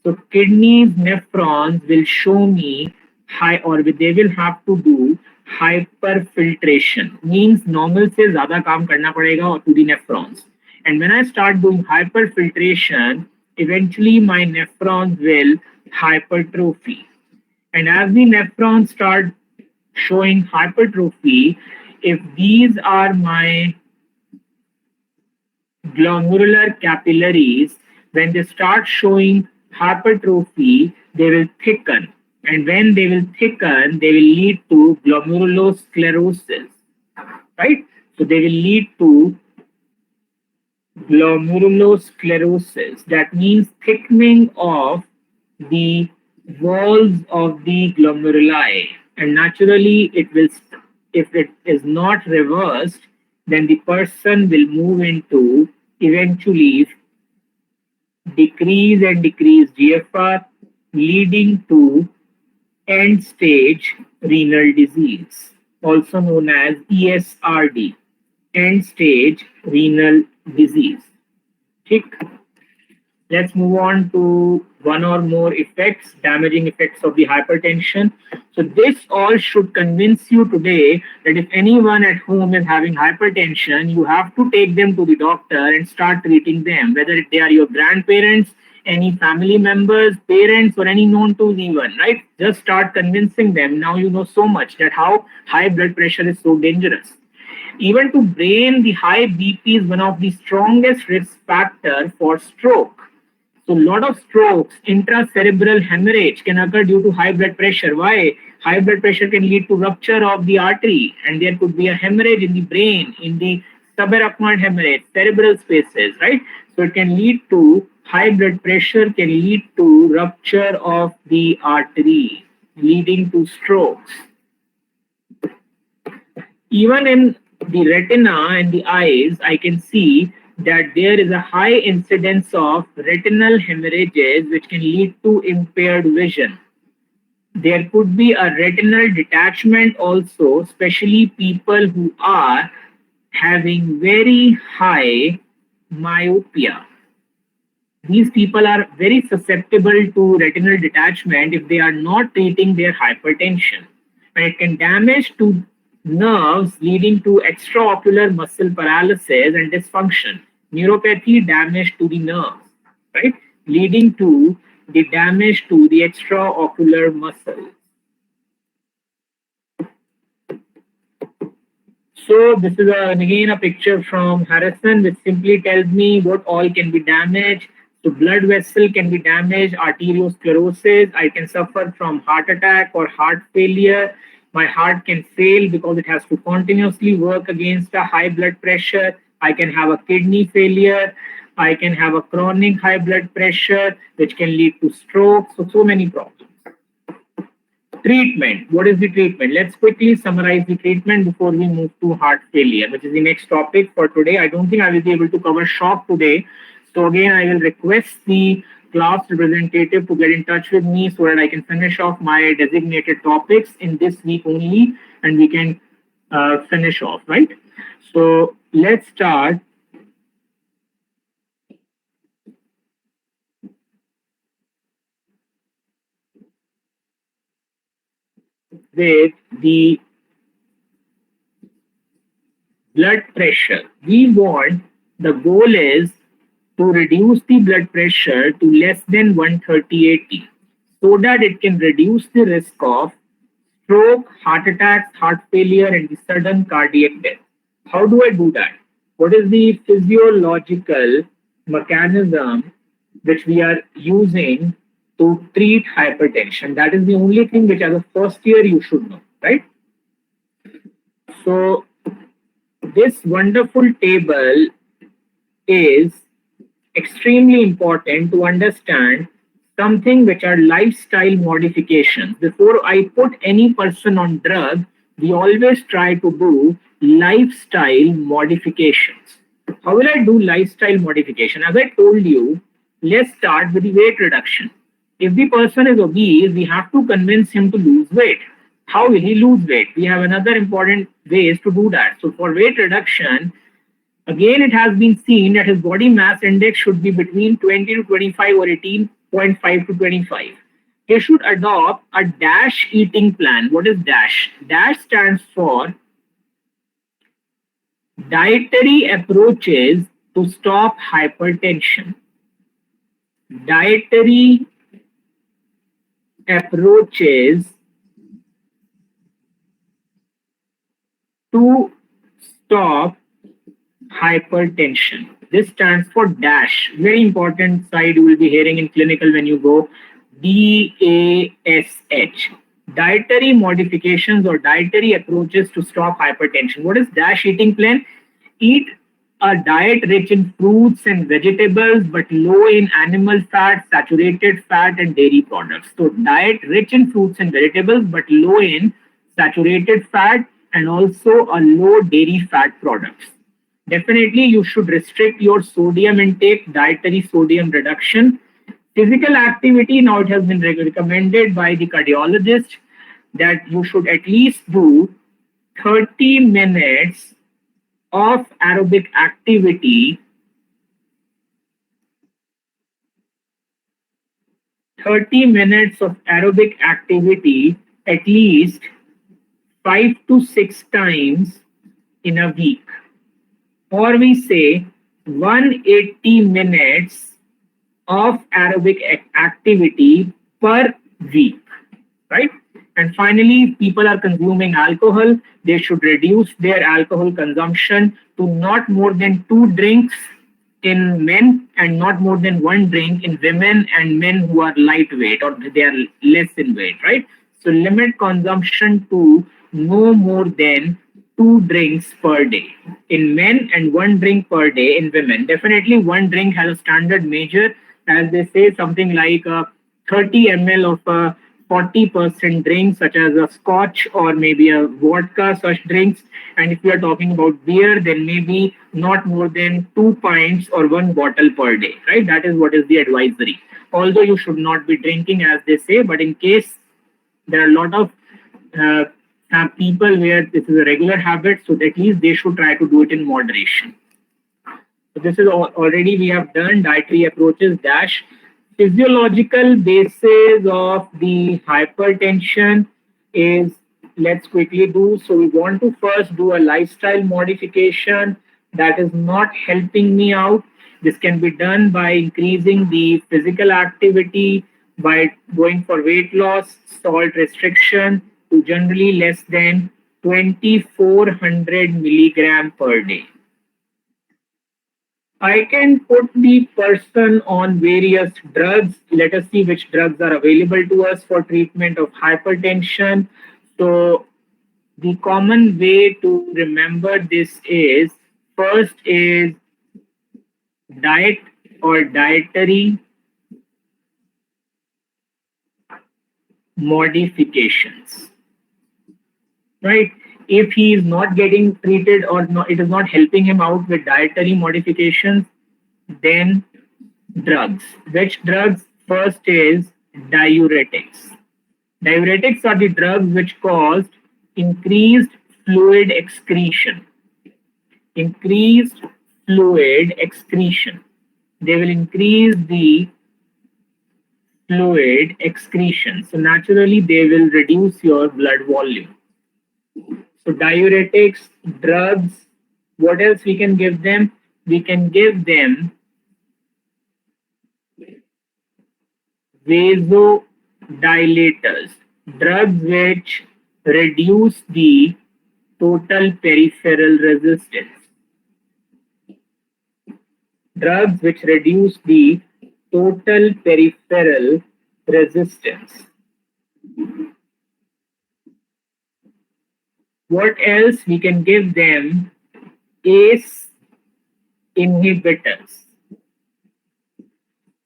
So kidneys, nephrons will show me high, or they will have to do hyperfiltration. Means normal se zyada kaam karna padega to the nephrons. And when I start doing hyperfiltration, eventually my nephrons will hypertrophy. And as the nephrons start showing hypertrophy, if these are my glomerular capillaries, when they start showing hypertrophy, they will thicken. And when they will thicken, they will lead to glomerulosclerosis, right? So they will lead to glomerulosclerosis. That means thickening of the walls of the glomeruli. And naturally, it will, if it is not reversed, then the person will move into eventually decrease GFR, leading to end stage renal disease, also known as ESRD, end stage renal disease. Okay. Let's move on to one or more effects, damaging effects of the hypertension. So this all should convince you today that if anyone at home is having hypertension, you have to take them to the doctor and start treating them, whether they are your grandparents, any family members, parents, or any known to even, right? Just start convincing them. Now you know so much that how high blood pressure is so dangerous. Even to brain, the high BP is one of the strongest risk factor for stroke. So a lot of strokes, intracerebral hemorrhage can occur due to high blood pressure. Why? High blood pressure can lead to rupture of the artery, and there could be a hemorrhage in the brain, in the subarachnoid hemorrhage, cerebral spaces, right? So it can lead to high blood pressure, can lead to rupture of the artery, leading to strokes. Even in the retina and the eyes, I can see that there is a high incidence of retinal hemorrhages which can lead to impaired vision. There could be a retinal detachment also, especially people who are having very high myopia. These people are very susceptible to retinal detachment if they are not treating their hypertension. And it can damage to nerves, leading to extraocular muscle paralysis and dysfunction. Neuropathy, damage to the nerves, right? Leading to the damage to the extraocular muscle. So this is again a picture from Harrison, which simply tells me what all can be damaged. So blood vessel can be damaged, arteriosclerosis. I can suffer from heart attack or heart failure. My heart can fail because it has to continuously work against a high blood pressure. I can have a kidney failure. I can have a chronic high blood pressure, which can lead to stroke. So many problems. Treatment. What is the treatment? Let's quickly summarize the treatment before we move to heart failure, which is the next topic for today. I don't think I will be able to cover shock today. So again, I will request the class representative to get in touch with me so that I can finish off my designated topics in this week only, and we can finish off, right? So let's start with the blood pressure. The goal is to reduce the blood pressure to less than 130/80 so that it can reduce the risk of stroke, heart attacks, heart failure, and the sudden cardiac death. How do I do that? What is the physiological mechanism which we are using to treat hypertension? That is the only thing which as a first year you should know, right? So this wonderful table is extremely important to understand something which are lifestyle modifications. Before I put any person on drug, we always try to do lifestyle modifications. How will I do lifestyle modification? As I told you, let's start with the weight reduction. If the person is obese, we have to convince him to lose weight. How will he lose weight? We have another important ways to do that. So for weight reduction, again, it has been seen that his body mass index should be between 20 to 25 or 18.5 to 25. He should adopt a DASH eating plan. What is DASH? DASH stands for Dietary Approaches to Stop Hypertension. Dietary approaches to stop hypertension. This stands for DASH. Very important side you will be hearing in clinical when you go. DASH. Dietary modifications or dietary approaches to stop hypertension. What is DASH eating plan? Eat a diet rich in fruits and vegetables but low in animal fat, saturated fat, and dairy products. So diet rich in fruits and vegetables but low in saturated fat and also a low dairy fat products. Definitely, you should restrict your sodium intake, dietary sodium reduction. Physical activity, now it has been recommended by the cardiologist that you should at least do 30 minutes of aerobic activity. 30 minutes of aerobic activity at least 5 to 6 times in a week. Or we say 180 minutes of aerobic activity per week, right? And finally, if people are consuming alcohol, they should reduce their alcohol consumption to not more than 2 drinks in men and not more than 1 drink in women and men who are lightweight or they are less in weight, right? So limit consumption to no more than 2 drinks per day in men and 1 drink per day in women. Definitely, 1 drink has a standard measure, as they say, something like 30 ml of a 40% drink, such as a scotch or maybe a vodka, such drinks. And if we are talking about beer, then maybe not more than 2 pints or 1 bottle per day, right? That is what is the advisory. Although you should not be drinking, as they say, but in case there are a lot of uh, people where this is a regular habit, so at least they should try to do it in moderation. So this is already we have done dietary approaches dash physiological basis of the hypertension is, let's quickly do. So we want to first do a lifestyle modification that is not helping me out. This can be done by increasing the physical activity, by going for weight loss, salt restriction to generally less than 2400 milligram per day. I can put the person on various drugs. Let us see which drugs are available to us for treatment of hypertension. So the common way to remember this is, first is diet or dietary modifications, right? If he is not getting treated or not, it is not helping him out with dietary modifications, then drugs. Which drugs? First is diuretics. Diuretics are the drugs which cause increased fluid excretion. Increased fluid excretion. They will increase the fluid excretion. So naturally, they will reduce your blood volume. So diuretics, drugs, what else we can give them? We can give them vasodilators, drugs which reduce the total peripheral resistance. Drugs which reduce the total peripheral resistance. What else? We can give them ACE inhibitors.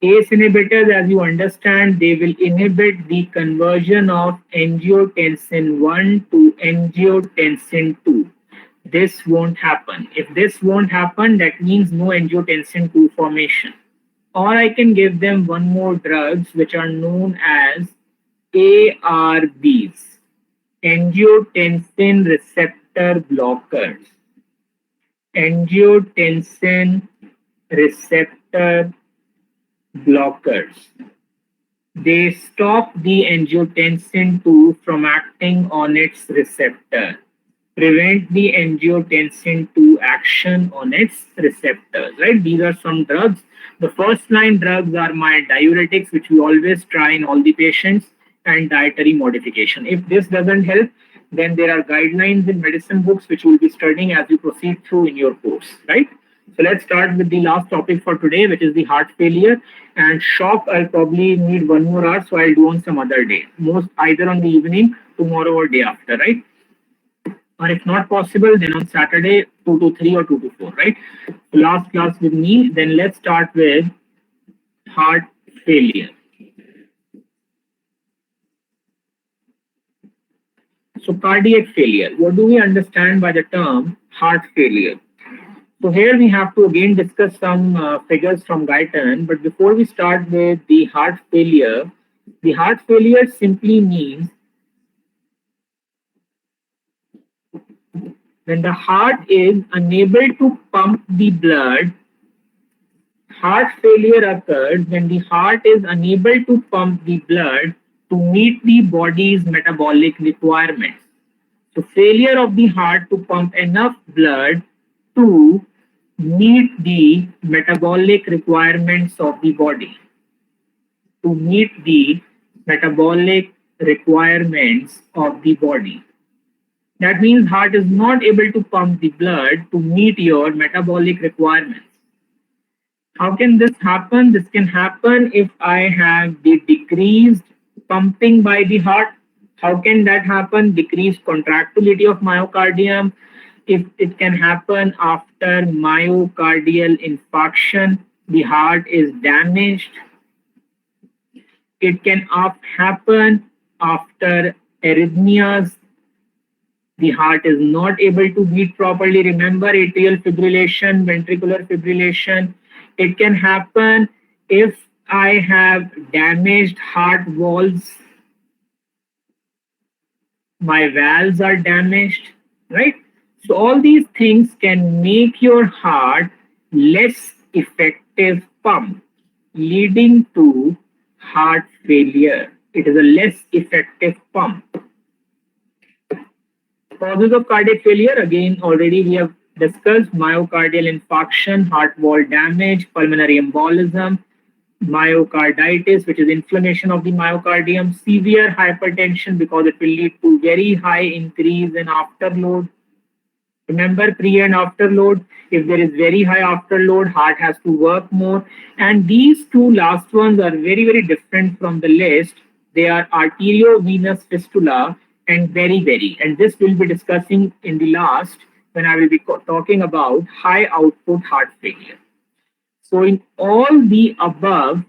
ACE inhibitors, as you understand, they will inhibit the conversion of angiotensin 1 to angiotensin 2. This won't happen. If this won't happen, that means no angiotensin 2 formation. Or I can give them one more drugs which are known as ARBs, angiotensin receptor blockers. Angiotensin receptor blockers. They stop the angiotensin 2 from acting on its receptor, prevent the angiotensin 2 action on its receptors, right? These are some drugs. The first line drugs are my diuretics, which we always try in all the patients, and dietary modification. If this doesn't help, then there are guidelines in medicine books which we'll be studying as you proceed through in your course, right? So let's start with the last topic for today, which is the heart failure. And shock, I'll probably need 1 more hour, so I'll do on some other day, most either on the evening, tomorrow or day after, right? Or if not possible, then on Saturday, 2 to 3 or 2 to 4, right? Last class with me, then let's start with heart failure. So cardiac failure, what do we understand by the term heart failure? So here we have to again discuss some figures from Guyton, but before we start with the heart failure simply means when the heart is unable to pump the blood. Heart failure occurs when the heart is unable to pump the blood to meet the body's metabolic requirements. So failure of the heart to pump enough blood to meet the metabolic requirements of the body. To meet the metabolic requirements of the body. That means heart is not able to pump the blood to meet your metabolic requirements. How can this happen? This can happen if I have the decreased pumping by the heart. How can that happen? Decreased contractility of myocardium. If it can happen after myocardial infarction, the heart is damaged. It can happen after arrhythmias. The heart is not able to beat properly. Remember atrial fibrillation, ventricular fibrillation. It can happen if I have damaged heart valves. My valves are damaged, right? So all these things can make your heart less effective pump, leading to heart failure. It is a less effective pump. Causes of cardiac failure, again, already we have discussed myocardial infarction, heart wall damage, pulmonary embolism, myocarditis, which is inflammation of the myocardium, severe hypertension because it will lead to very high increase in afterload. Remember pre and afterload. If there is very high afterload, heart has to work more. And these two last ones are very, very different from the list. They are arteriovenous fistula and beriberi. And this we'll be discussing in the last when I will be talking about high output heart failure. So in all the above,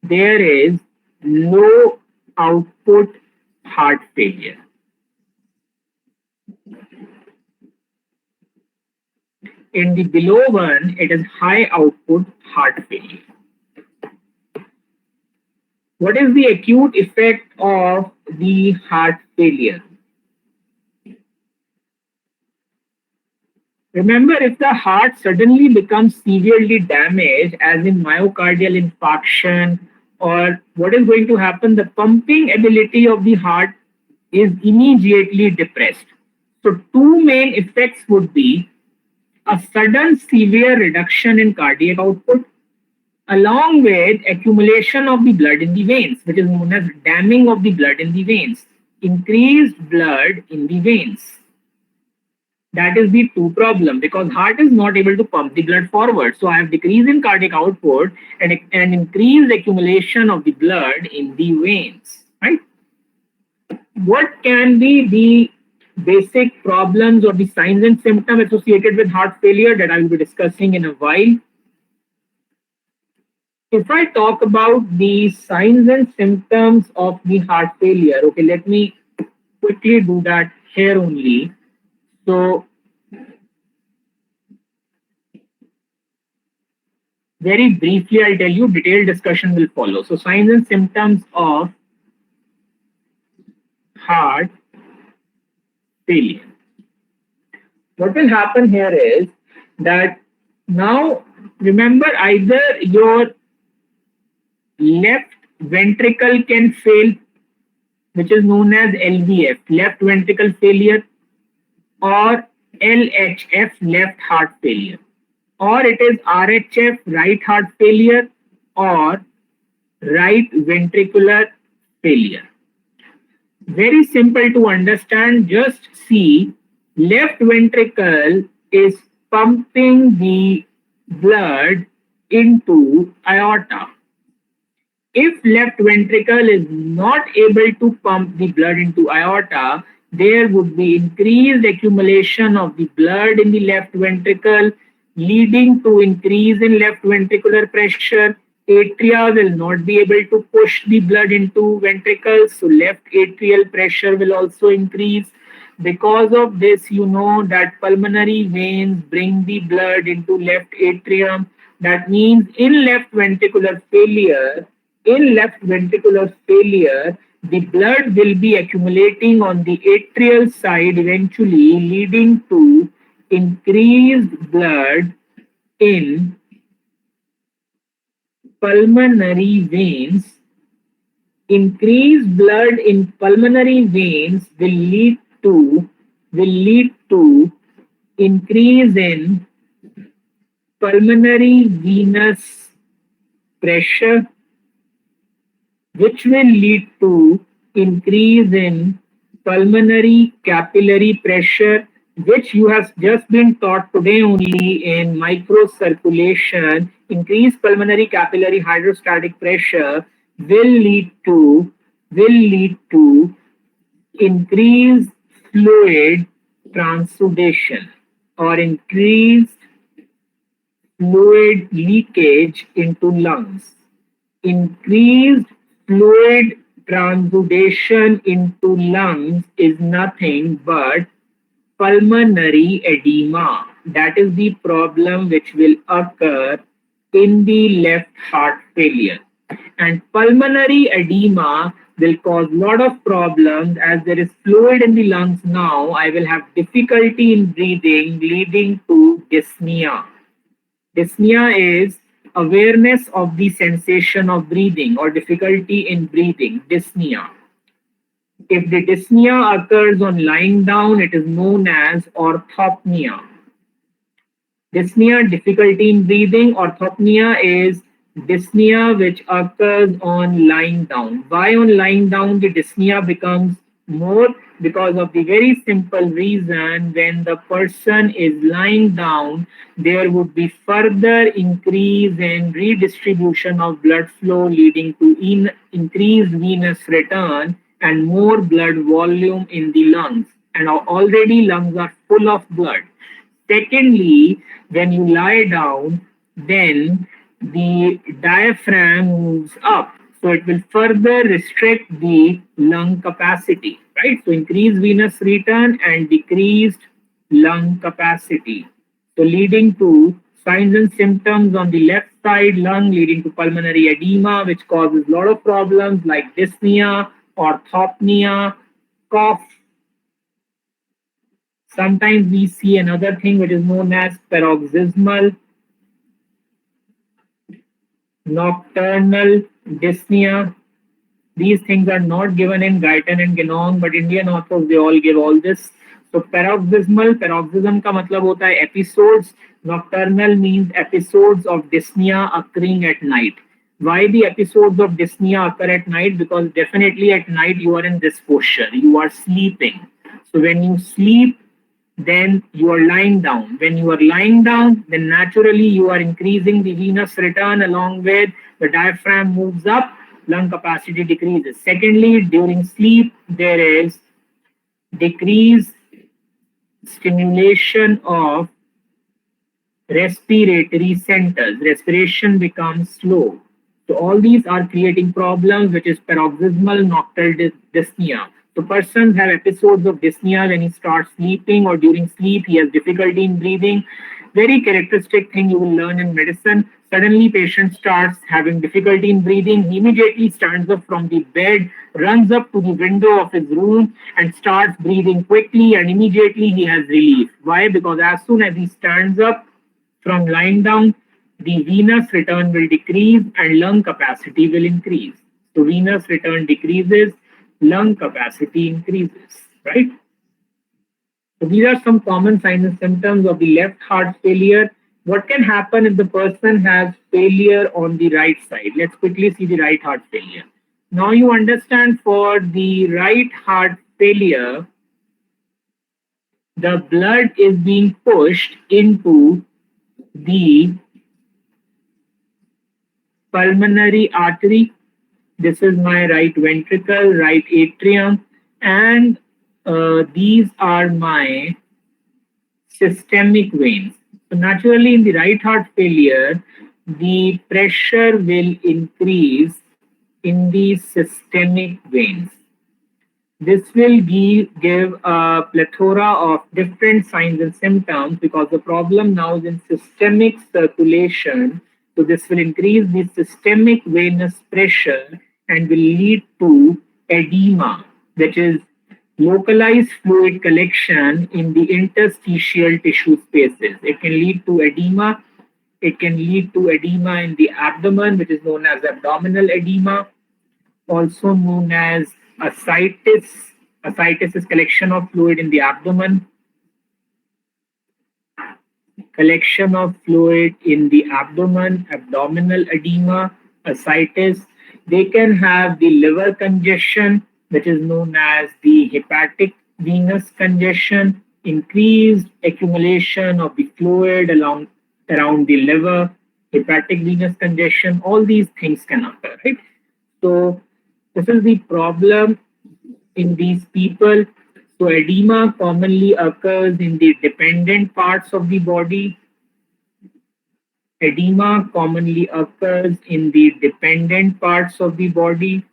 there is low output heart failure. In the below one, it is high output heart failure. What is the acute effect of the heart failure? Remember, if the heart suddenly becomes severely damaged, as in myocardial infarction, or what is going to happen, the pumping ability of the heart is immediately depressed. So two main effects would be a sudden severe reduction in cardiac output, along with accumulation of the blood in the veins, which is known as damming of the blood in the veins, increased blood in the veins. That is the two problem, because heart is not able to pump the blood forward. So I have decrease in cardiac output and increased accumulation of the blood in the veins, right? What can be the basic problems or the signs and symptoms associated with heart failure that I will be discussing in a while? If I talk about the signs and symptoms of the heart failure, okay, let me quickly do that here only. So, very briefly, I'll tell you, detailed discussion will follow. So, signs and symptoms of heart failure. What will happen here is that now, remember, either your left ventricle can fail, which is known as LVF, left ventricle failure, or LHF, left heart failure, or it is RHF, right heart failure, or right ventricular failure. Very simple to understand. Just see, left ventricle is pumping the blood into aorta. If left ventricle is not able to pump the blood into aorta, there would be increased accumulation of the blood in the left ventricle, leading to increase in left ventricular pressure. Atria will not be able to push the blood into ventricles, so left atrial pressure will also increase. Because of this, you know that pulmonary veins bring the blood into left atrium. That means in left ventricular failure, the blood will be accumulating on the atrial side, eventually leading to increased blood in pulmonary veins. Increased blood in pulmonary veins will lead to increase in pulmonary venous pressure, which will lead to increase in pulmonary capillary pressure, which you have just been taught today only in microcirculation. Increased pulmonary capillary hydrostatic pressure will lead to increased fluid transudation or increased fluid leakage into lungs. Increased fluid transudation into lungs is nothing but pulmonary edema. That is the problem which will occur in the left heart failure. And pulmonary edema will cause a lot of problems as there is fluid in the lungs now. I will have difficulty in breathing, leading to dyspnea. Dyspnea is awareness of the sensation of breathing or difficulty in breathing, dyspnea. If the dyspnea occurs on lying down, it is known as orthopnea. Dyspnea, difficulty in breathing. Orthopnea is dyspnea which occurs on lying down. Why on lying down the dyspnea becomes more? Because of the very simple reason, when the person is lying down, there would be further increase in redistribution of blood flow, leading to increased venous return and more blood volume in the lungs. And already lungs are full of blood. Secondly, when you lie down, then the diaphragm moves up. So it will further restrict the lung capacity, right? So increased venous return and decreased lung capacity. So leading to signs and symptoms on the left side lung, leading to pulmonary edema, which causes a lot of problems like dyspnea, orthopnea, cough. Sometimes we see another thing which is known as paroxysmal nocturnal dyspnea. These things are not given in Guyton and Genong, but Indian authors, they all give all this. So paroxysm का मतलब होता है episodes. Nocturnal means episodes of dyspnea occurring at night. Why the episodes of dyspnea occur at night? Because definitely at night you are in this posture, you are sleeping. So when you sleep, then you are lying down. When you are lying down, then naturally you are increasing the venous return, along with the diaphragm moves up, lung capacity decreases. Secondly, during sleep, there is decreased stimulation of respiratory centers. Respiration becomes slow. So all these are creating problems, which is paroxysmal nocturnal dyspnea. So persons have episodes of dyspnea when he starts sleeping or during sleep, he has difficulty in breathing. Very characteristic thing you will learn in medicine. Suddenly patient starts having difficulty in breathing. He immediately stands up from the bed, runs up to the window of his room and starts breathing quickly, and immediately he has relief. Why? Because as soon as he stands up from lying down, the venous return will decrease and lung capacity will increase. So venous return decreases, lung capacity increases, right? So these are some common signs and symptoms of the left heart failure. What can happen if the person has failure on the right side? Let's quickly see the right heart failure. Now you understand, for the right heart failure, the blood is being pushed into the pulmonary artery. This is my right ventricle, right atrium, and these are my systemic veins. So naturally, in the right heart failure, the pressure will increase in the systemic veins. This will give a plethora of different signs and symptoms, because the problem now is in systemic circulation. So this will increase the systemic venous pressure and will lead to edema, which is localized fluid collection in the interstitial tissue spaces. It can lead to edema. It can lead to edema in the abdomen, which is known as abdominal edema, also known as ascites. Ascites is collection of fluid in the abdomen. Collection of fluid in the abdomen, abdominal edema, ascites. They can have the liver congestion, which is known as the hepatic venous congestion, increased accumulation of the fluid around the liver, hepatic venous congestion, all these things can occur, right? So this is the problem in these people. So edema commonly occurs in the dependent parts of the body. Edema commonly occurs in the dependent parts of the body.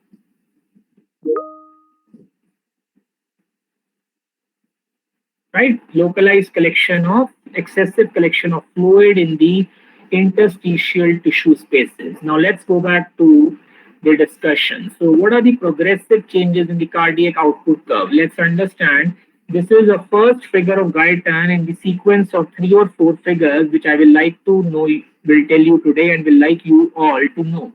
Right? Localized collection of excessive collection of fluid in the interstitial tissue spaces. Now let's go back to the discussion. So what are the progressive changes in the cardiac output curve? Let's understand. This is a first figure of Guyton in the sequence of 3 or 4 figures, which I will like to know, will tell you today and will like you all to know.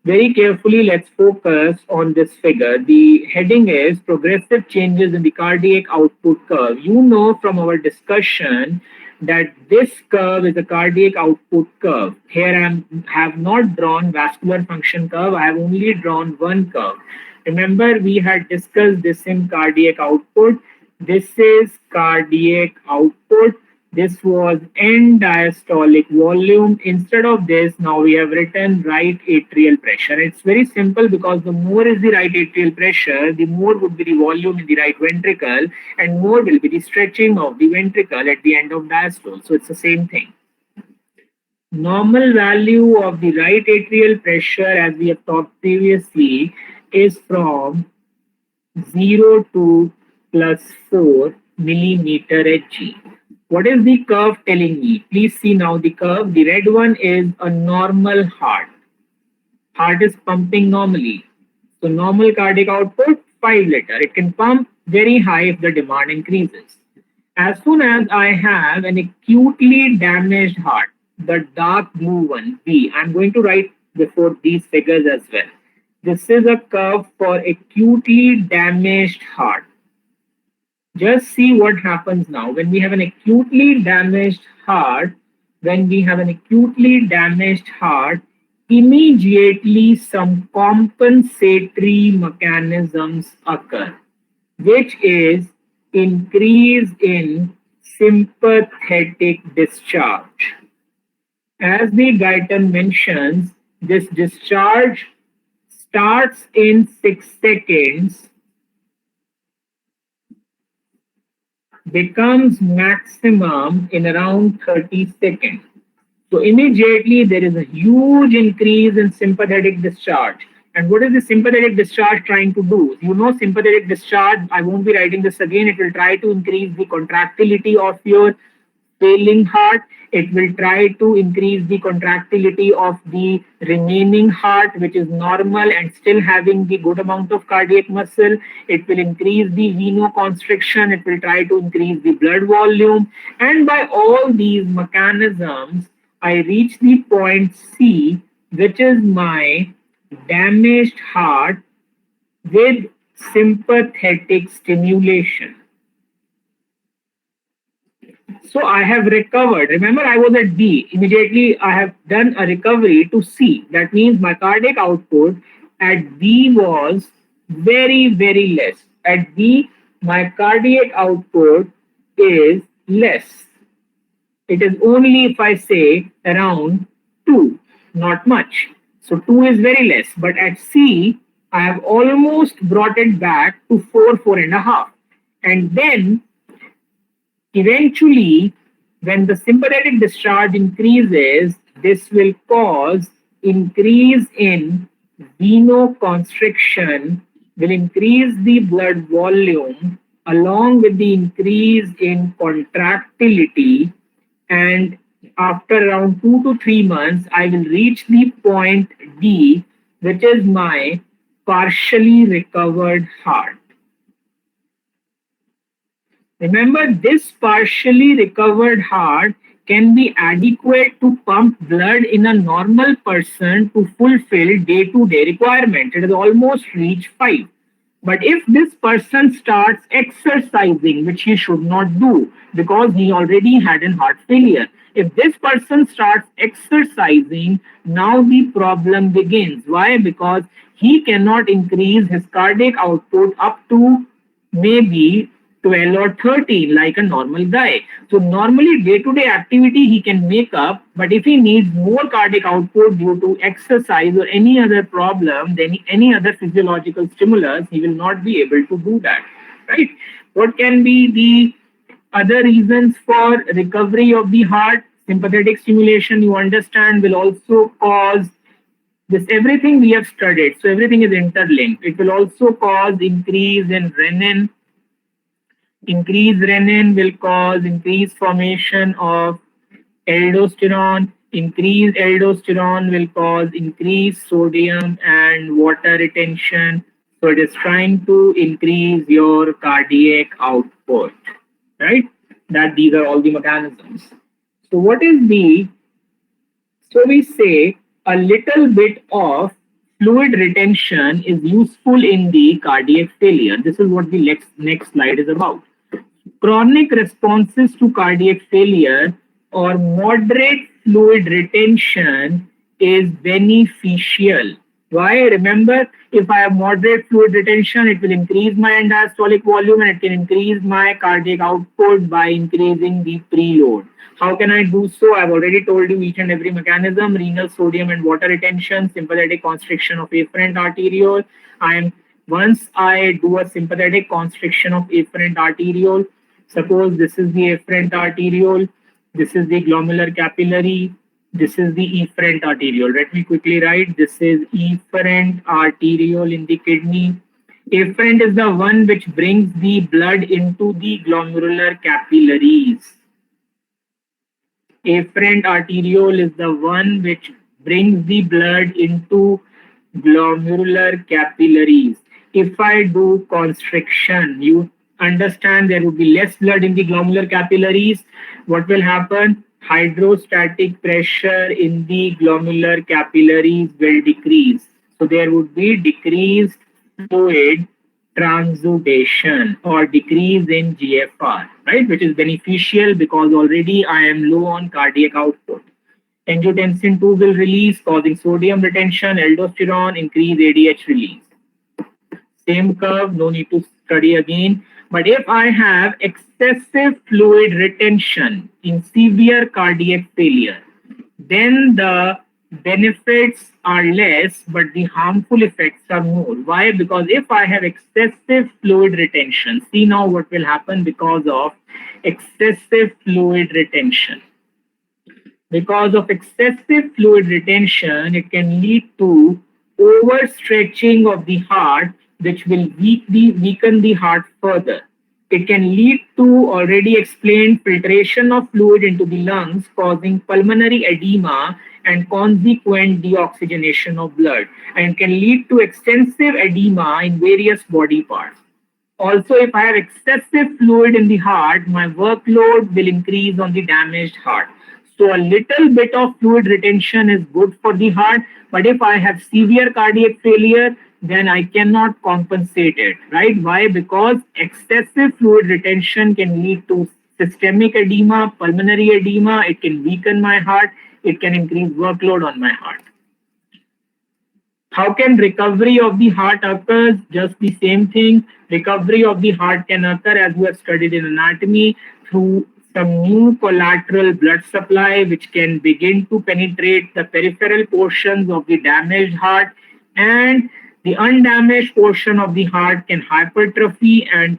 Very carefully, let's focus on this figure. The heading is progressive changes in the cardiac output curve. You know from our discussion that this curve is a cardiac output curve. Here I have not drawn vascular function curve. I have only drawn one curve. Remember, we had discussed this in cardiac output. This is cardiac output. This was end diastolic volume. Instead of this, now we have written right atrial pressure. It's very simple because the more is the right atrial pressure, the more would be the volume in the right ventricle, and more will be the stretching of the ventricle at the end of diastole. So it's the same thing. Normal value of the right atrial pressure, as we have talked previously, is from 0 to plus 4 millimeter Hg. What is the curve telling me? Please see now the curve. The red one is a normal heart. Heart is pumping normally. So normal cardiac output, 5 liter. It can pump very high if the demand increases. As soon as I have an acutely damaged heart, the dark blue one, B, I'm going to write before these figures as well. This is a curve for acutely damaged heart. Just see what happens now. When we have an acutely damaged heart, immediately some compensatory mechanisms occur, which is increase in sympathetic discharge. As the Guyton mentions, this discharge starts in 6 seconds, becomes maximum in around 30 seconds. So immediately there is a huge increase in sympathetic discharge. And what is the sympathetic discharge trying to do? You know, sympathetic discharge, I won't be writing this again. It will try to increase the contractility of your failing heart. It will try to increase the contractility of the remaining heart, which is normal and still having the good amount of cardiac muscle. It will increase the venoconstriction. It will try to increase the blood volume. And by all these mechanisms, I reach the point C, which is my damaged heart with sympathetic stimulation. So I have recovered. Remember, I was at B. Immediately, I have done a recovery to C. That means my cardiac output at B was very, very less. At B, my cardiac output is less. It is only, if I say, around 2, not much. So 2 is very less. But at C, I have almost brought it back to 4, 4.5. And then eventually, when the sympathetic discharge increases, this will cause increase in venoconstriction, will increase the blood volume along with the increase in contractility. And after around 2 to 3 months, I will reach the point D, which is my partially recovered heart. Remember, this partially recovered heart can be adequate to pump blood in a normal person to fulfill day-to-day requirement. It has almost reached 5. But if this person starts exercising, which he should not do because he already had an heart failure, if this person starts exercising, now the problem begins. Why? Because he cannot increase his cardiac output up to maybe 12 or 13 like a normal guy. So normally day-to-day activity he can make up, but if he needs more cardiac output due to exercise or any other problem, then any other physiological stimulus, he will not be able to do that, right? What can be the other reasons for recovery of the heart? Sympathetic stimulation, you understand, will also cause this everything we have studied. So everything is interlinked. It will also cause increase in renin. Increased renin will cause increased formation of aldosterone. Increased aldosterone will cause increased sodium and water retention. So it is trying to increase your cardiac output, right? That these are all the mechanisms. So what is the, so we say a little bit of fluid retention is useful in the cardiac failure. This is what the next slide is about. Chronic responses to cardiac failure or moderate fluid retention is beneficial. Why? Remember, if I have moderate fluid retention, it will increase my end diastolic volume and it can increase my cardiac output by increasing the preload. How can I do so? I've already told you each and every mechanism: renal, sodium and water retention, sympathetic constriction of afferent arteriole. Once I do a sympathetic constriction of afferent arteriole, suppose this is the afferent arteriole, this is the glomerular capillary, this is the efferent arteriole. Let me quickly write. This is efferent arteriole in the kidney. Afferent is the one which brings the blood into the glomerular capillaries. Afferent arteriole is the one which brings the blood into glomerular capillaries. If I do constriction, you understand there would be less blood in the glomerular capillaries. What will happen? Hydrostatic pressure in the glomerular capillaries will decrease. So there would be decreased fluid transudation or decrease in GFR, right? Which is beneficial because already I am low on cardiac output. Angiotensin 2 will release, causing sodium retention, aldosterone, increase ADH release. Same curve, no need to study again. But if I have excessive fluid retention in severe cardiac failure, then the benefits are less, but the harmful effects are more. Why? Because if I have excessive fluid retention, see now what will happen because of excessive fluid retention. Because of excessive fluid retention, it can lead to overstretching of the heart, which will weaken the heart further. It can lead to already explained filtration of fluid into the lungs, causing pulmonary edema and consequent deoxygenation of blood, and can lead to extensive edema in various body parts. Also, if I have excessive fluid in the heart, my workload will increase on the damaged heart. So a little bit of fluid retention is good for the heart, but if I have severe cardiac failure, then I cannot compensate it, right? Why? Because excessive fluid retention can lead to systemic edema, pulmonary edema, it can weaken my heart, it can increase workload on my heart. How can recovery of the heart occur? Just the same thing. Recovery of the heart can occur, as we have studied in anatomy, through some new collateral blood supply, which can begin to penetrate the peripheral portions of the damaged heart, and the undamaged portion of the heart can hypertrophy and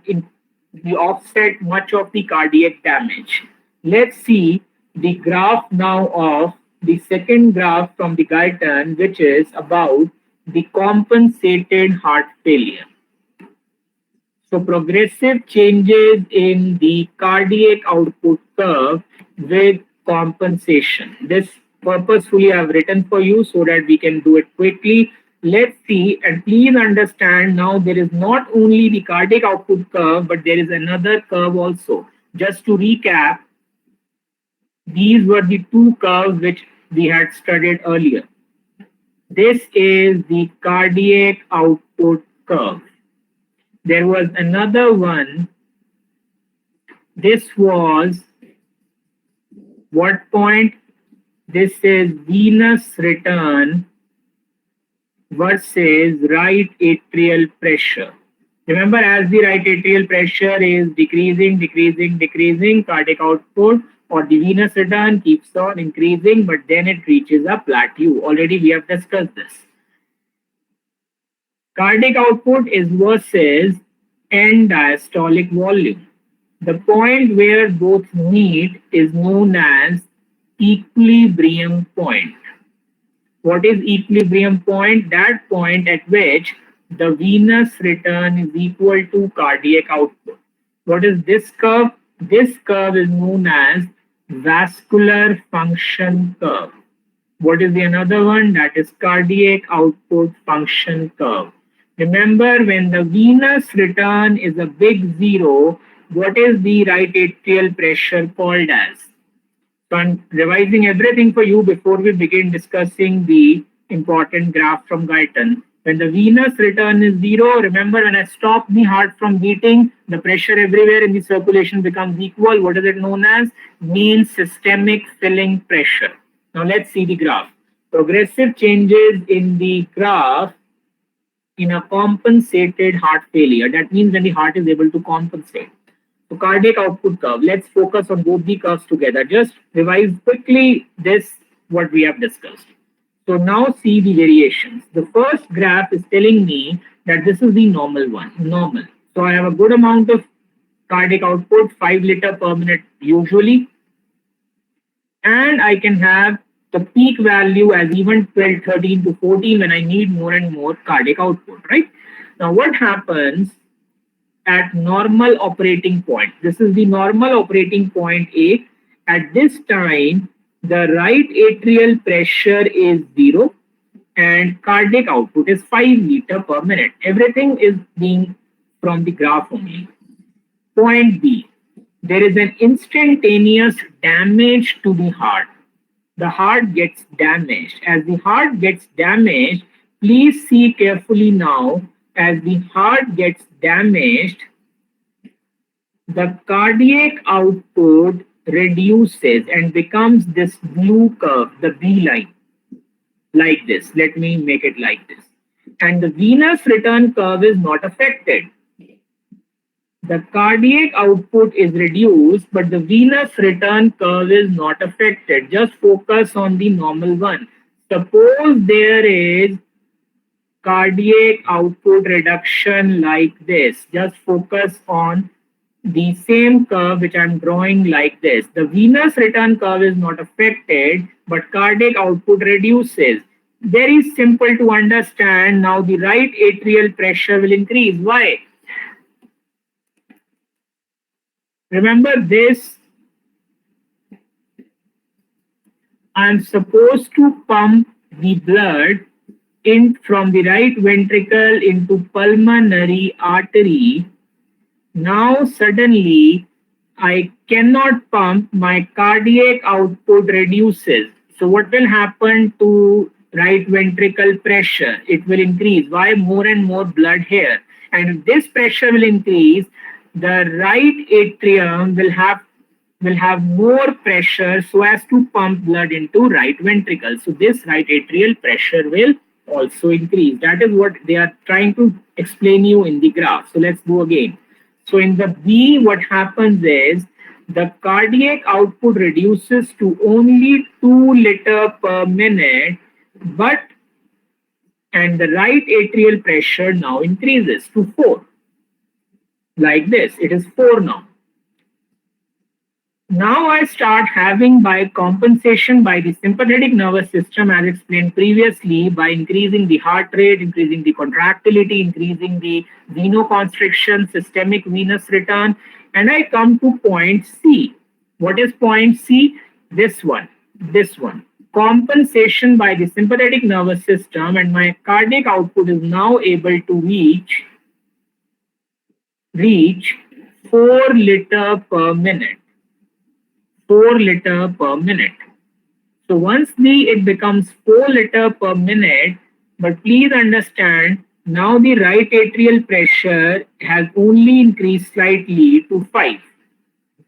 the offset much of the cardiac damage. Let's see the graph now of the second graph from the Guyton, which is about the compensated heart failure. So progressive changes in the cardiac output curve with compensation. This purposefully I have written for you so that we can do it quickly. Let's see, and please understand now there is not only the cardiac output curve, but there is another curve also. Just to recap, these were the two curves which we had studied earlier. This is the cardiac output curve. There was another one. This was what point? This is venous return versus right atrial pressure. Remember, as the right atrial pressure is decreasing, cardiac output or the venous return keeps on increasing, but then it reaches a plateau. Already we have discussed this. Cardiac output is versus end diastolic volume. The point where both meet is known as equilibrium point. What is equilibrium point? That point at which the venous return is equal to cardiac output. What is this curve? This curve is known as vascular function curve. What is the another one? That is cardiac output function curve. Remember, when the venous return is a big zero, what is the right atrial pressure called as? So I'm revising everything for you before we begin discussing the important graph from Guyton. When the venous return is zero, remember when I stop the heart from beating, the pressure everywhere in the circulation becomes equal. What is it known as? Mean systemic filling pressure. Now let's see the graph. Progressive changes in the graph in a compensated heart failure. That means when the heart is able to compensate. So cardiac output curve. Let's focus on both the curves together. Just revise quickly this, what we have discussed. So now see the variations. The first graph is telling me that this is the normal one, normal. So I have a good amount of cardiac output, 5 liter per minute usually. And I can have the peak value as even 12, 13 to 14 when I need more and more cardiac output, right? Now what happens at normal operating point? This is the normal operating point A. At this time, the right atrial pressure is 0 and cardiac output is 5 liter per minute. Everything is being from the graph only. Point B, there is an instantaneous damage to the heart. The heart gets damaged. As the heart gets damaged, please see carefully now. As the heart gets damaged, the cardiac output reduces and becomes this blue curve, the B line, like this. Let me make it like this. And the venous return curve is not affected. The cardiac output is reduced, but the venous return curve is not affected. Just focus on the normal one. Suppose there is cardiac output reduction like this. Just focus on the same curve which I'm drawing like this. The venous return curve is not affected, but cardiac output reduces. Very simple to understand. Now the right atrial pressure will increase. Why? Remember this, I'm supposed to pump the blood in from the right ventricle into pulmonary artery. Now suddenly I cannot pump, my cardiac output reduces. So what will happen to right ventricle pressure? It will increase. Why? More and more blood here. And if this pressure will increase, the right atrium will have more pressure so as to pump blood into right ventricle. So this right atrial pressure will also increase. That is what they are trying to explain you in the graph. So let's do again. So in the B, what happens is the cardiac output reduces to only 2 liter per minute, and the right atrial pressure now increases to 4. Like this, it is 4 now. Now I start having by compensation by the sympathetic nervous system, as explained previously, by increasing the heart rate, increasing the contractility, increasing the venoconstriction, systemic venous return, and I come to point C. What is point C? This one. Compensation by the sympathetic nervous system, and my cardiac output is now able to reach 4 liter per minute. 4 liter per minute. So once it becomes 4 liter per minute, but please understand Now the right atrial pressure has only increased slightly to 5,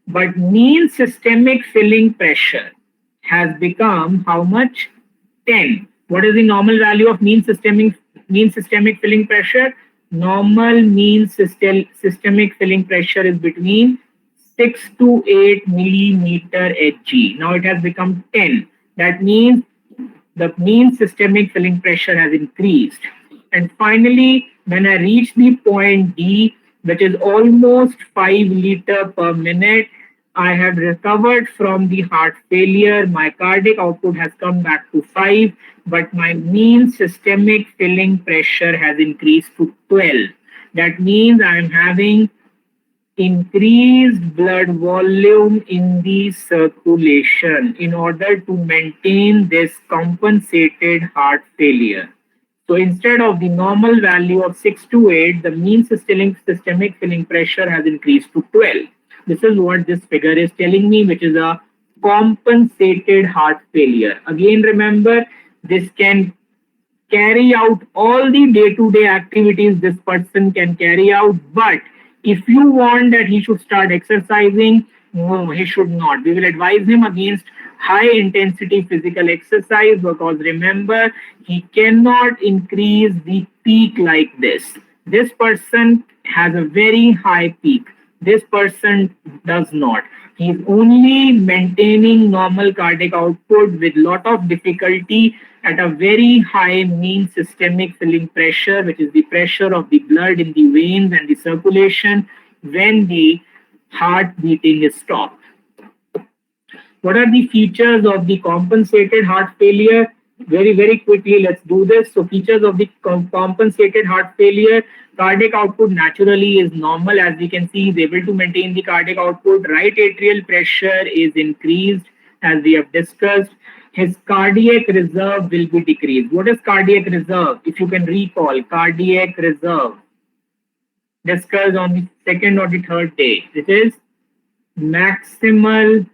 but mean systemic filling pressure has become how much? 10. What is the normal value of mean systemic filling pressure? Normal mean systemic filling pressure is between 6 to 8 millimeter Hg. Now it has become 10. That means the mean systemic filling pressure has increased. And finally, when I reach the point D, which is almost 5 liter per minute, I have recovered from the heart failure. My cardiac output has come back to 5, but my mean systemic filling pressure has increased to 12. That means I am having increased blood volume in the circulation in order to maintain this compensated heart failure. So instead of the normal value of 6 to 8, the mean systemic filling pressure has increased to 12. This is what this figure is telling me, which is a compensated heart failure. Again, remember, this can carry out all the day-to-day activities this person can carry out, but if you want that he should start exercising, no, he should not. We will advise him against high intensity physical exercise, because remember, he cannot increase the peak like this. This person has a very high peak. This person does not. He is only maintaining normal cardiac output with lot of difficulty at a very high mean systemic filling pressure, which is the pressure of the blood in the veins and the circulation when the heart beating is stopped. What are the features of the compensated heart failure? Very, very quickly, let's do this. So features of the compensated heart failure: cardiac output naturally is normal. As we can see, he is able to maintain the cardiac output. Right atrial pressure is increased, as we have discussed. His cardiac reserve will be decreased. What is cardiac reserve? If you can recall, cardiac reserve discussed on the second or the third day. It is maximal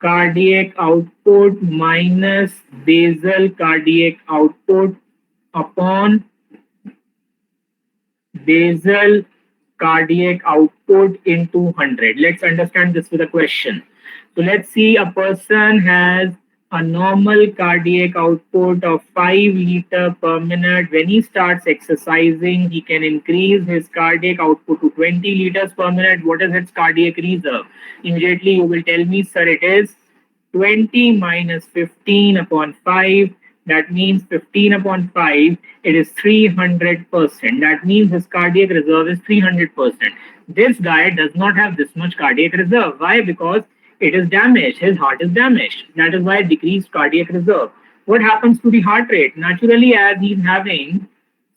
cardiac output minus basal cardiac output upon basal cardiac output into 100. Let's understand this with a question. So let's see, a person has a normal cardiac output of 5 liter per minute. When he starts exercising, he can increase his cardiac output to 20 liters per minute. What is its cardiac reserve? Immediately you will tell me, sir, it is 20 minus 15 upon 5. That means 15 upon 5, it is 300%. That means his cardiac reserve is 300%. This guy does not have this much cardiac reserve. Why? Because it is damaged. His heart is damaged. That is why decreased cardiac reserve. What happens to the heart rate? Naturally, as he is having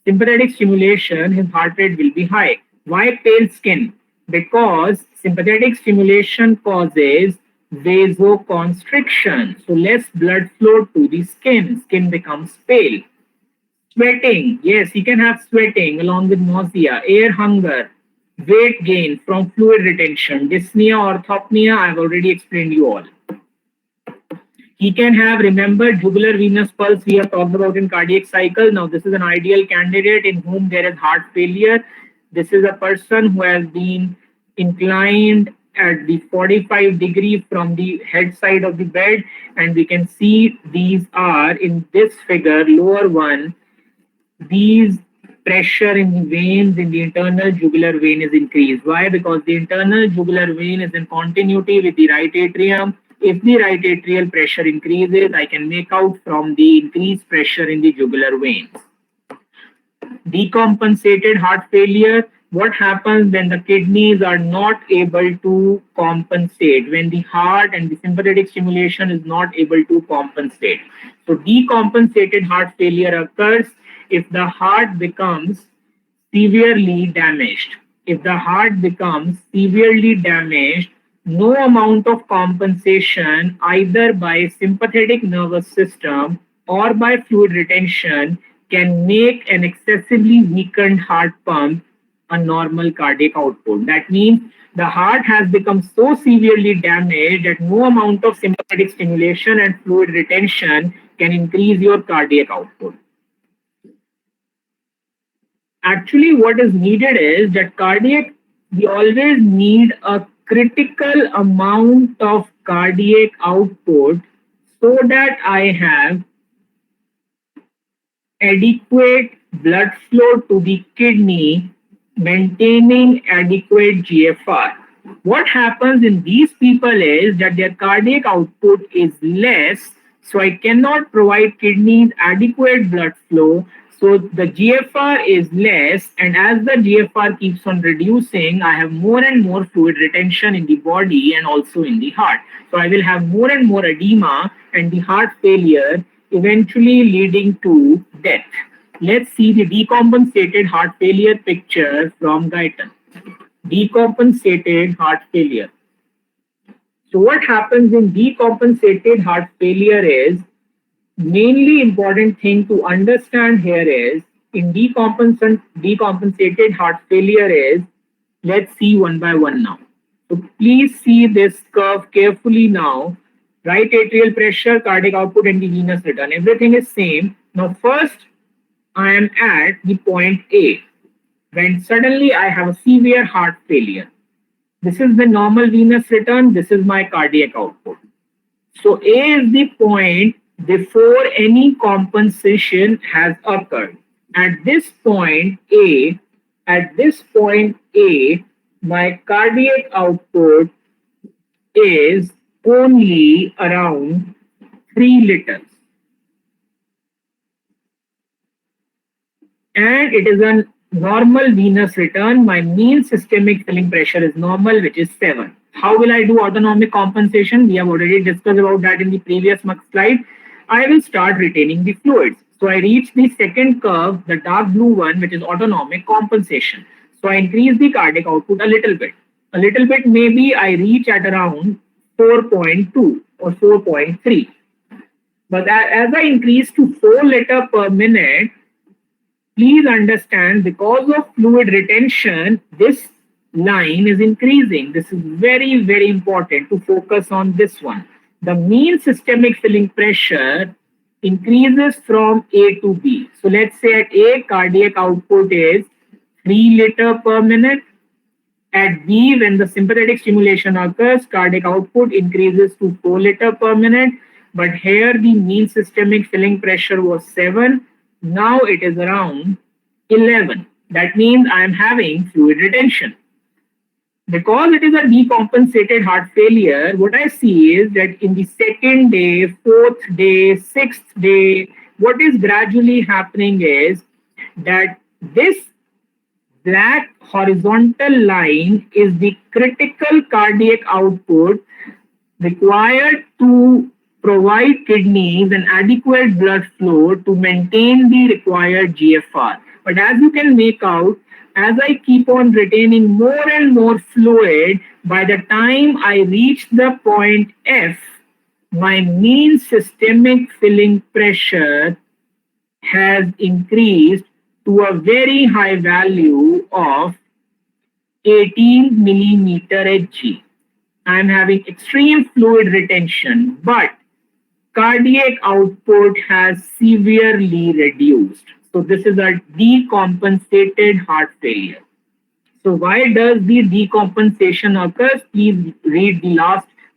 sympathetic stimulation, his heart rate will be high. Why pale skin? Because sympathetic stimulation causes vasoconstriction. So less blood flow to the skin. Skin becomes pale. Sweating. Yes, he can have sweating along with nausea, air hunger, weight gain from fluid retention, dyspnea, orthopnea. I have already explained you all. He can have, remember, jugular venous pulse we have talked about in cardiac cycle. Now this is an ideal candidate in whom there is heart failure. This is a person who has been inclined at the 45 degree from the head side of the bed, and we can see these are in this figure, lower one, these pressure in the veins in the internal jugular vein is increased. Why? Because the internal jugular vein is in continuity with the right atrium. If the right atrial pressure increases, I can make out from the increased pressure in the jugular veins. Decompensated heart failure. What happens when the kidneys are not able to compensate, when the heart and the sympathetic stimulation is not able to compensate? So decompensated heart failure occurs if the heart becomes severely damaged. If the heart becomes severely damaged, no amount of compensation either by sympathetic nervous system or by fluid retention can make an excessively weakened heart pump a normal cardiac output. That means the heart has become so severely damaged that no amount of sympathetic stimulation and fluid retention can increase your cardiac output. Actually, what is needed is that cardiac, we always need a critical amount of cardiac output so that I have adequate blood flow to the kidney, maintaining adequate GFR. What happens in these people is that their cardiac output is less, so I cannot provide kidneys adequate blood flow. So the GFR is less, and as the GFR keeps on reducing, I have more and more fluid retention in the body and also in the heart. So I will have more and more edema and the heart failure, eventually leading to death. Let's see the decompensated heart failure picture from Guyton. Decompensated heart failure. So what happens in decompensated heart failure is, mainly important thing to understand here is, in decompensated heart failure is, let's see one by one now. So please see this curve carefully now. Right atrial pressure, cardiac output, and the venous return. Everything is same. Now first, I am at the point A, when suddenly I have a severe heart failure. This is the normal venous return. This is my cardiac output. So A is the point before any compensation has occurred. At this point A, my cardiac output is only around 3 liters. And it is a normal venous return. My mean systemic filling pressure is normal, which is 7. How will I do autonomic compensation? We have already discussed about that in the previous slide. I will start retaining the fluids. So I reach the second curve, the dark blue one, which is autonomic compensation. So I increase the cardiac output a little bit. A little bit, maybe I reach at around 4.2 or 4.3. But as I increase to 4 liter per minute, please understand, because of fluid retention, this line is increasing. This is very, very important to focus on this one. The mean systemic filling pressure increases from A to B. So let's say at A, cardiac output is 3 liter per minute. At B, when the sympathetic stimulation occurs, cardiac output increases to 4 liter per minute. But here the mean systemic filling pressure was 7. Now it is around 11. That means I am having fluid retention. Because it is a decompensated heart failure, what I see is that in the second day, fourth day, sixth day, what is gradually happening is that this black horizontal line is the critical cardiac output required to provide kidneys an adequate blood flow to maintain the required GFR. But as you can make out, as I keep on retaining more and more fluid, by the time I reach the point F, my mean systemic filling pressure has increased to a very high value of 18 millimeter Hg. I am having extreme fluid retention, but cardiac output has severely reduced. So this is a decompensated heart failure. So why does the decompensation occur? Please read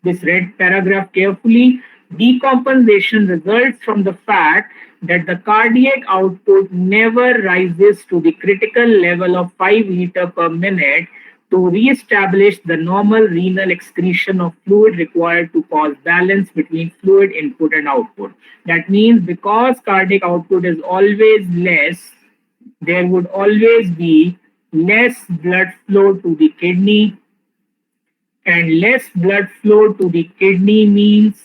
this red paragraph carefully. Decompensation results from the fact that the cardiac output never rises to the critical level of 5 liter per minute to re-establish the normal renal excretion of fluid required to cause balance between fluid input and output. That means because cardiac output is always less, there would always be less blood flow to the kidney, and less blood flow to the kidney means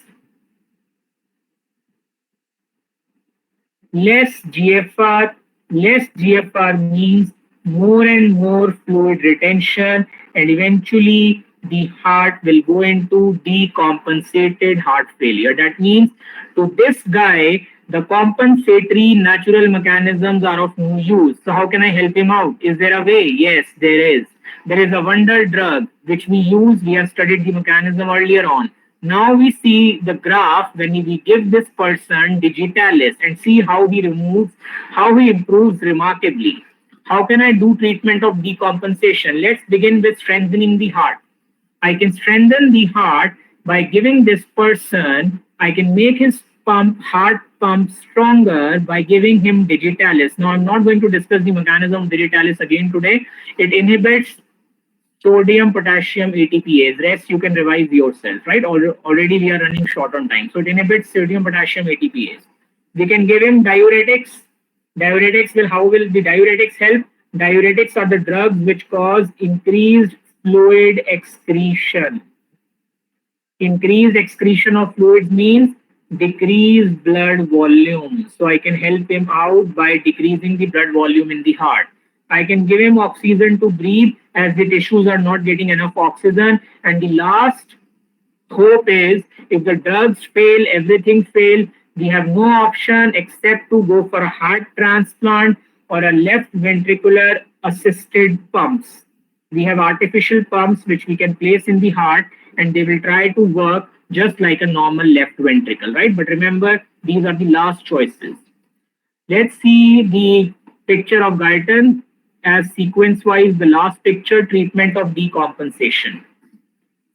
less GFR. Less GFR means more and more fluid retention, and eventually the heart will go into decompensated heart failure. That means to this guy, the compensatory natural mechanisms are of no use. So how can I help him out? Is there a way? Yes, there is. There is a wonder drug which we use. We have studied the mechanism earlier on. Now we see the graph when we give this person digitalis and see how he improves remarkably. How can I do treatment of decompensation? Let's begin with strengthening the heart. I can strengthen the heart by giving this person, I can make his heart pump stronger by giving him digitalis. Now, I'm not going to discuss the mechanism of digitalis again today. It inhibits sodium, potassium, ATPase. Rest you can revise yourself, right? Already we are running short on time. So it inhibits sodium, potassium, ATPase. We can give him diuretics. How will the diuretics help? Diuretics are the drugs which cause increased fluid excretion. Increased excretion of fluids means decreased blood volume. So I can help him out by decreasing the blood volume in the heart. I can give him oxygen to breathe as the tissues are not getting enough oxygen. And the last hope is if the drugs fail, everything fails, we have no option except to go for a heart transplant or a left ventricular assisted pumps. We have artificial pumps which we can place in the heart and they will try to work just like a normal left ventricle, right? But remember, these are the last choices. Let's see the picture of Guyton as sequence-wise, the last picture, treatment of decompensation.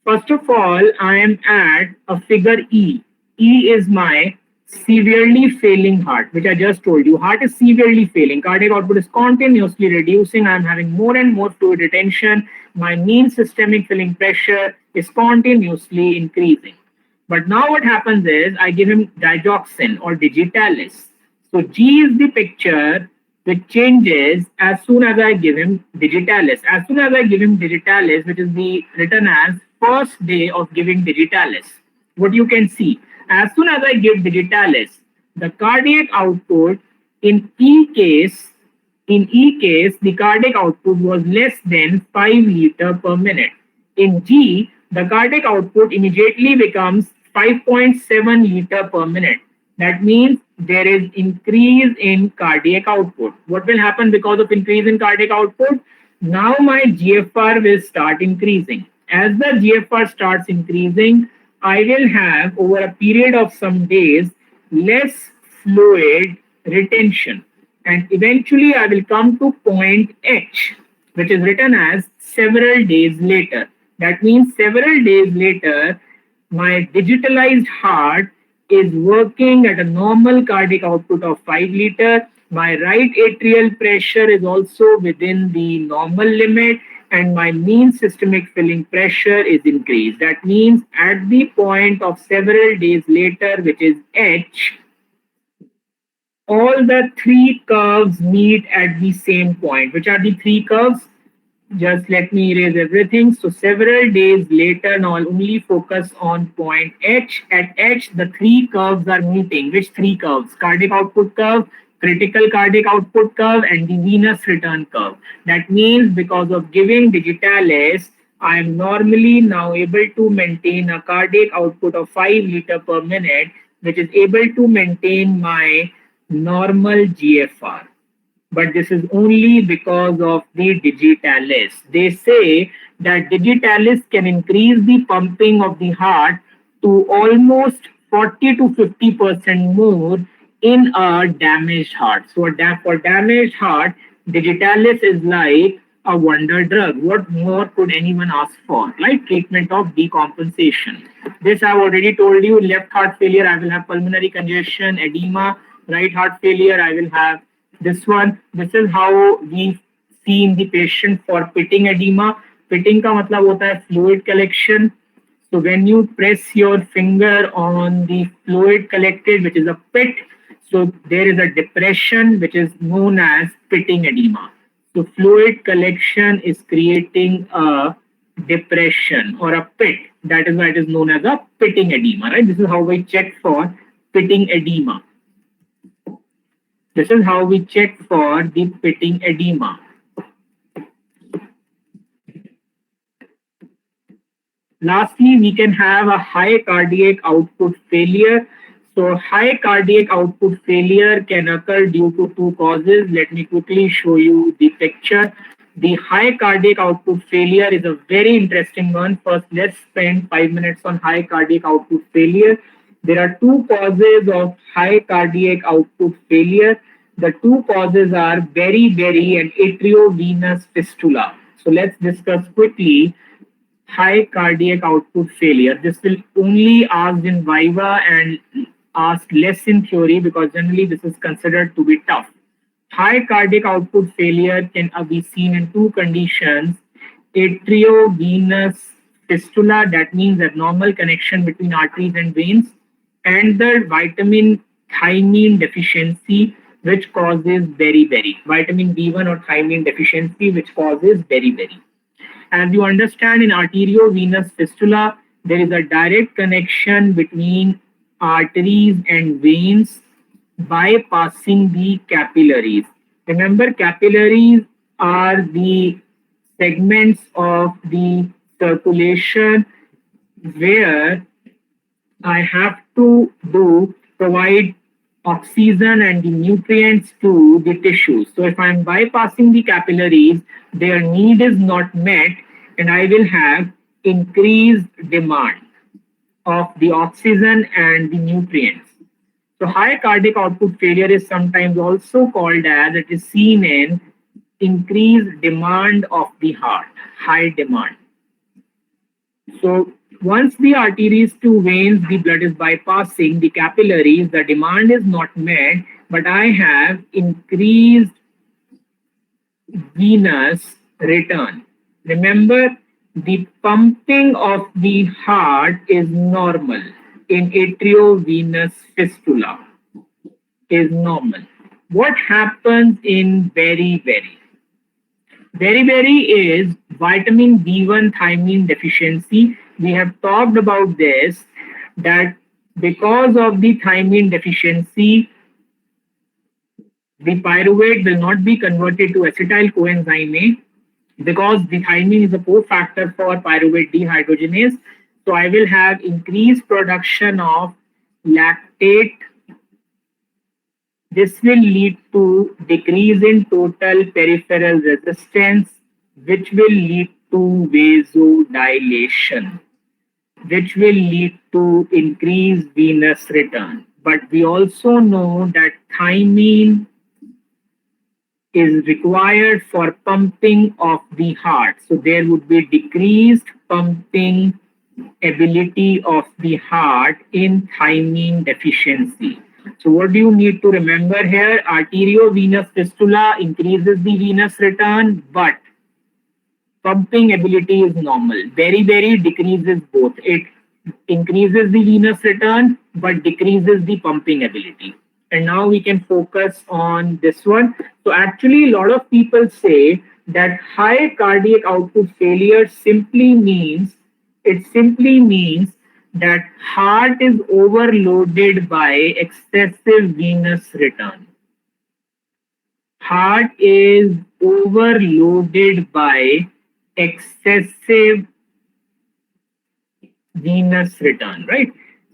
First of all, I am at a figure E. E is my severely failing heart, which I just told you. Heart is severely failing. Cardiac output is continuously reducing. I'm having more and more fluid retention. My mean systemic filling pressure is continuously increasing. But now what happens is I give him digoxin or digitalis. So G is the picture which changes as soon as I give him digitalis. As soon as I give him digitalis, which is the written as first day of giving digitalis, what you can see, as soon as I give digitalis, the cardiac output in E case, the cardiac output was less than 5 liter per minute. In G, the cardiac output immediately becomes 5.7 liter per minute. That means there is increase in cardiac output. What will happen because of increase in cardiac output? Now my GFR will start increasing. As the GFR starts increasing, I will have over a period of some days less fluid retention. And eventually I will come to point H, which is written as several days later. That means several days later, my digitalized heart is working at a normal cardiac output of 5 liter. My right atrial pressure is also within the normal limit and my mean systemic filling pressure is increased. That means at the point of several days later, which is H, all the three curves meet at the same point. Which are the three curves? Just let me erase everything. So several days later, now I'll only focus on point H. At H, the three curves are meeting. Which three curves? Cardiac output curve, critical cardiac output curve, and the venous return curve. That means because of giving digitalis, I am normally now able to maintain a cardiac output of 5 liter per minute, which is able to maintain my normal GFR. But this is only because of the digitalis. They say that digitalis can increase the pumping of the heart to almost 40 to 50% more in a damaged heart. So for damaged heart, digitalis is like a wonder drug. What more could anyone ask for? Like treatment of decompensation. This I've already told you. Left heart failure, I will have pulmonary congestion, edema. Right heart failure, I will have this one. This is how we see in the patient for pitting edema. Pitting का मतलब होता है fluid collection. So when you press your finger on the fluid collected, which is a pit, so there is a depression which is known as pitting edema. So fluid collection is creating a depression or a pit. That is why it is known as a pitting edema, right? This is how we check for pitting edema. This is how we check for the pitting edema. Lastly, we can have a high cardiac output failure. So high cardiac output failure can occur due to two causes. Let me quickly show you the picture. The high cardiac output failure is a very interesting one. First, let's spend 5 minutes on high cardiac output failure. There are two causes of high cardiac output failure. The two causes are beriberi and atriovenous fistula. So let's discuss quickly high cardiac output failure. This will only asked in Viva and asked less in theory because generally this is considered to be tough. High cardiac output failure can be seen in two conditions: atriovenous fistula, that means abnormal connection between arteries and veins, and the vitamin thiamine deficiency, which causes beriberi. Vitamin B1 or thiamine deficiency, which causes beriberi. As you understand, in arteriovenous fistula, there is a direct connection between arteries and veins bypassing the capillaries. Remember, capillaries are the segments of the circulation where I have to provide oxygen and the nutrients to the tissues. So if I'm bypassing the capillaries, their need is not met, and I will have increased demand of the oxygen and the nutrients. So high cardiac output failure is sometimes also called as, it is seen in increased demand of the heart, high demand. So once the arteries to veins, the blood is bypassing the capillaries, the demand is not met, but I have increased venous return. Remember, the pumping of the heart is normal in atriovenous fistula, is normal. What happens in beriberi? Beriberi is vitamin B1 thiamine deficiency. We have talked about this, that because of the thiamine deficiency, the pyruvate will not be converted to acetyl coenzyme A, because the thiamine is a cofactor for pyruvate dehydrogenase. So I will have increased production of lactate. This will lead to decrease in total peripheral resistance, which will lead to vasodilation, which will lead to increased venous return. But we also know that thiamine is required for pumping of the heart. So there would be decreased pumping ability of the heart in thiamine deficiency. So what do you need to remember here? Arteriovenous fistula increases the venous return, but pumping ability is normal. Beriberi decreases both. It increases the venous return, but decreases the pumping ability. And now we can focus on this one. So actually, a lot of people say that high cardiac output failure simply means that heart is overloaded by excessive venous return. Heart is overloaded by excessive venous return, right?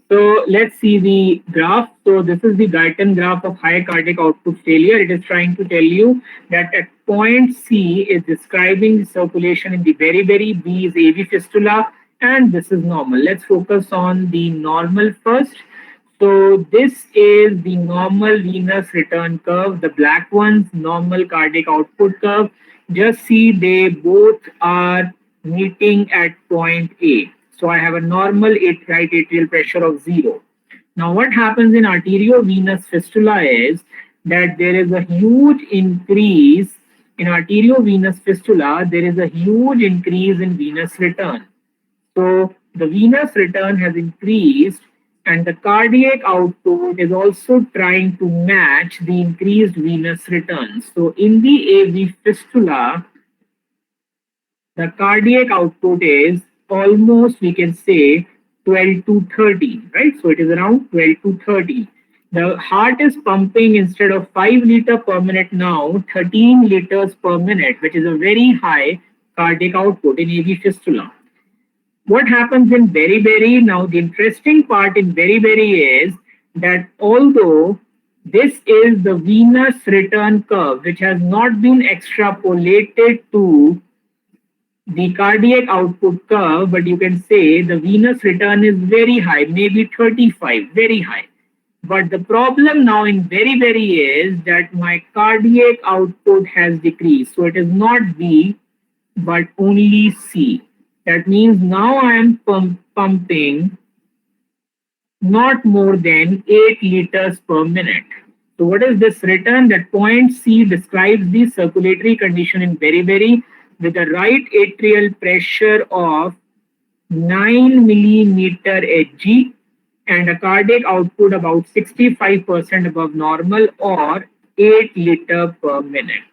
So let's see the graph. So this is the Guyton graph of high cardiac output failure. It is trying to tell you that at point C is describing the circulation in the beriberi, B is AV fistula, and this is normal. Let's focus on the normal first. So this is the normal venous return curve. The black one's normal cardiac output curve. Just see they both are meeting at point A. So I have a normal right atrial pressure of 0. Now what happens in arteriovenous fistula is that there is a huge increase in arteriovenous fistula. There is a huge increase in venous return. So the venous return has increased, and the cardiac output is also trying to match the increased venous return. So in the AV fistula, the cardiac output is almost, we can say, 12 to 30, right? So it is around 12 to 30. The heart is pumping, instead of 5 liters per minute now, 13 liters per minute, which is a very high cardiac output in AV fistula. What happens in beriberi? Now, the interesting part in beriberi is that although this is the venous return curve, which has not been extrapolated to the cardiac output curve, but you can say the venous return is very high, maybe 35, very high. But the problem now in very is that my cardiac output has decreased. So it is not B, but only C. That means now I am pumping not more than 8 liters per minute. So what is this written? That point C describes the circulatory condition in beriberi with a right atrial pressure of 9 millimeter Hg and a cardiac output about 65% above normal or 8 liter per minute.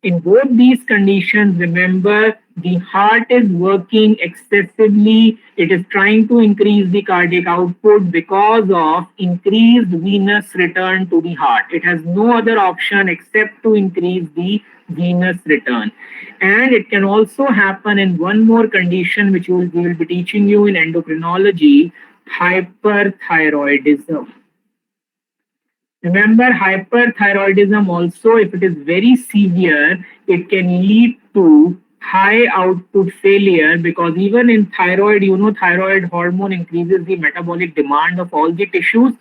In both these conditions, remember the heart is working excessively. It is trying to increase the cardiac output because of increased venous return to the heart. It has no other option except to increase the venous return. And it can also happen in one more condition, which we will be teaching you in endocrinology, hyperthyroidism. Remember, hyperthyroidism also, if it is very severe, it can lead to high output failure, because even in thyroid, thyroid hormone increases the metabolic demand of all the tissues.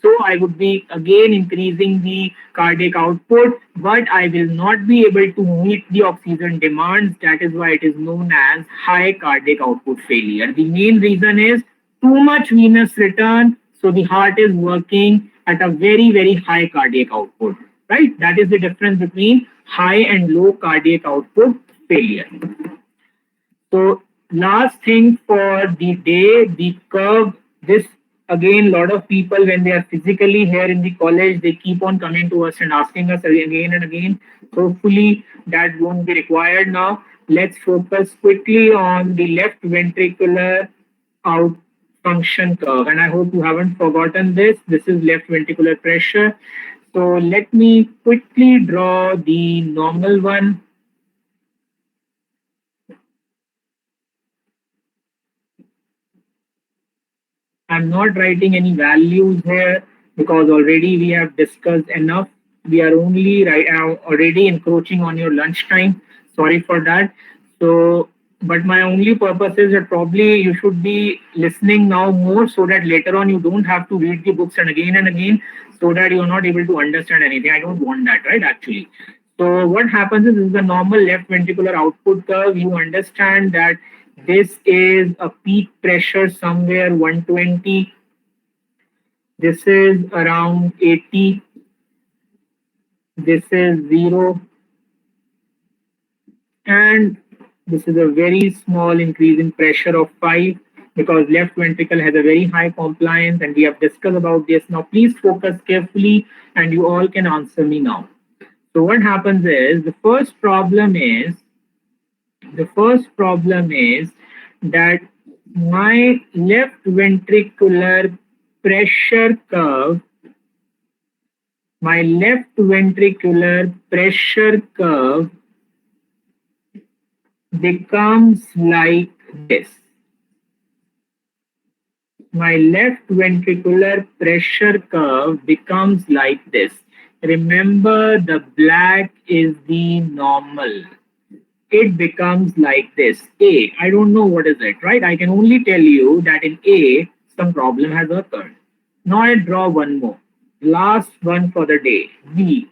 So I would be again increasing the cardiac output, but I will not be able to meet the oxygen demands. That is why it is known as high cardiac output failure. The main reason is too much venous return, so the heart is working at a very high cardiac output, right? That is the difference between high and low cardiac output failure. So last thing for the day, the curve. This again, a lot of people when they are physically here in the college, they keep on coming to us and asking us again and again. Hopefully that won't be required now. Let's focus quickly on the left ventricular out function curve, and I hope you haven't forgotten this. This is left ventricular pressure. So let me quickly draw the normal one. I'm not writing any values here because already we have discussed enough. We are only already encroaching on your lunchtime. Sorry for that. So, but my only purpose is that probably you should be listening now more, so that later on you don't have to read the books and again, so that you're not able to understand anything. I don't want that, right? Actually. So what happens is the normal left ventricular output curve. You understand that this is a peak pressure somewhere 120. This is around 80. This is 0. And this is a very small increase in pressure of 5, because left ventricle has a very high compliance, and we have discussed about this. Now please focus carefully and you all can answer me now. So what happens is the first problem is that my left ventricular pressure curve becomes like this. My left ventricular pressure curve becomes like this. Remember, the black is the normal. It becomes like this. A, I don't know what is it, right? I can only tell you that in A, some problem has occurred. Now I draw one more. Last one for the day, B.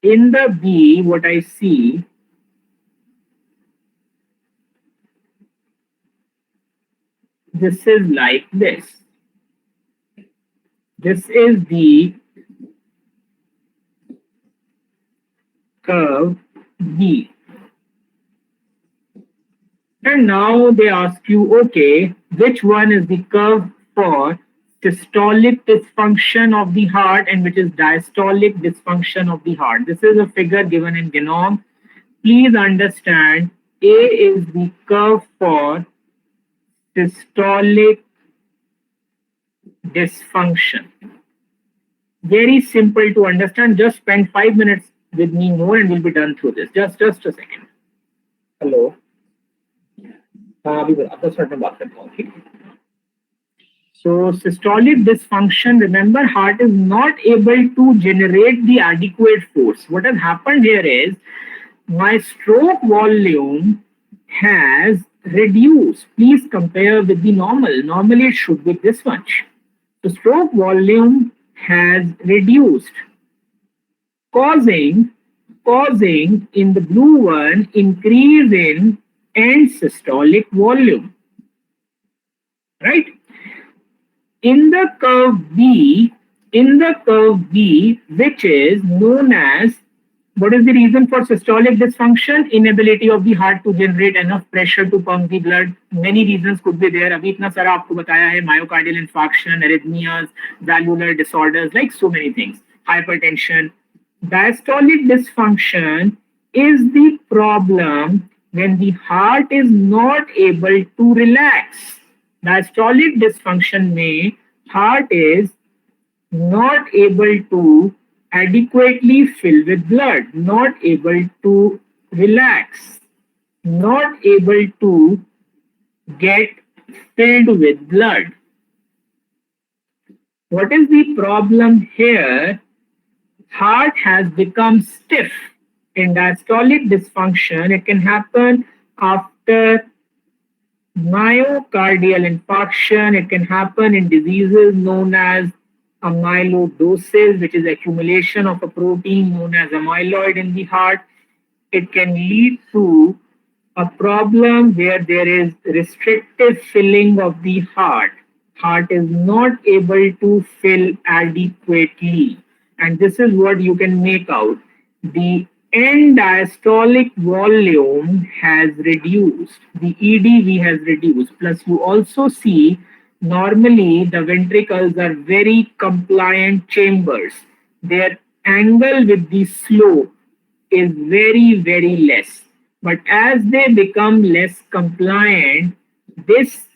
In the B, what I see, this is like this. This is the curve B. And now they ask you, okay, which one is the curve for systolic dysfunction of the heart and which is diastolic dysfunction of the heart? This is a figure given in genome. Please understand, A is the curve for systolic dysfunction. Very simple to understand. Just spend 5 minutes with me more and we'll be done through this. Just a second. Hello. अभी 10 minute में बात करता हूँ, ठीक? So systolic dysfunction, remember, heart is not able to generate the adequate force. What has happened here is my stroke volume has reduced. Please compare with the normal. Normally it should be this much. The stroke volume has reduced, causing in the blue one increase in end systolic volume, right? In the curve B, which is known as, what is the reason for systolic dysfunction? Inability of the heart to generate enough pressure to pump the blood. Many reasons could be there. अभी इतना सारा आपको बताया है, myocardial infarction, arrhythmias, valvular disorders, like so many things. Hypertension. Diastolic dysfunction is the problem when the heart is not able to relax. Diastolic dysfunction में heart is not able to adequately fill with blood, not able to relax, not able to get filled with blood. What is the problem here? Heart has become stiff. In diastolic dysfunction, it can happen after myocardial infarction. It can happen in diseases known as amyloidosis, which is accumulation of a protein known as amyloid in the heart. It can lead to a problem where there is restrictive filling of the heart. Heart is not able to fill adequately. And this is what you can make out. The end diastolic volume has reduced. The EDV has reduced. Plus, you also see normally the ventricles are very compliant chambers. Their angle with the slope is very, very less. But as they become less compliant, this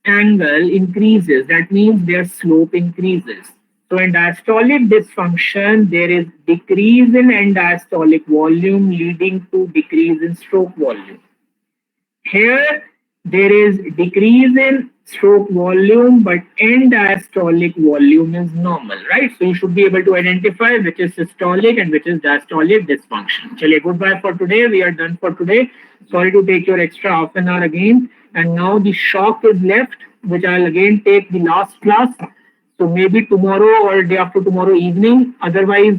angle increases. That means their slope increases. So in diastolic dysfunction, there is decrease in end diastolic volume leading to decrease in stroke volume. Here, there is decrease in stroke volume, but end diastolic volume is normal, right? So you should be able to identify which is systolic and which is diastolic dysfunction. Chaliye, goodbye for today. We are done for today. Sorry to take your extra half an hour again. And now the shock is left, which I'll again take the last class. So maybe tomorrow or day after tomorrow evening, otherwise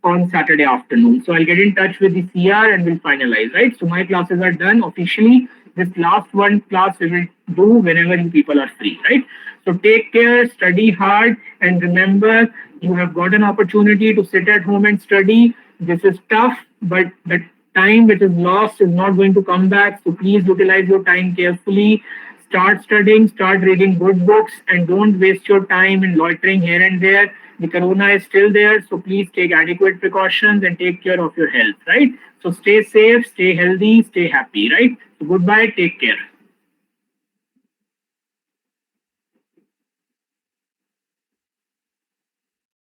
on Saturday afternoon. So I'll get in touch with the CR and we'll finalize, right? So my classes are done officially. This last one class we will do whenever you people are free, right? So take care, study hard, and remember, you have got an opportunity to sit at home and study. This is tough, but the time which is lost is not going to come back. So please utilize your time carefully. Start studying, start reading good books, and don't waste your time in loitering here and there. The corona is still there, so please take adequate precautions and take care of your health, right? So stay safe, stay healthy, stay happy, right? So goodbye, take care.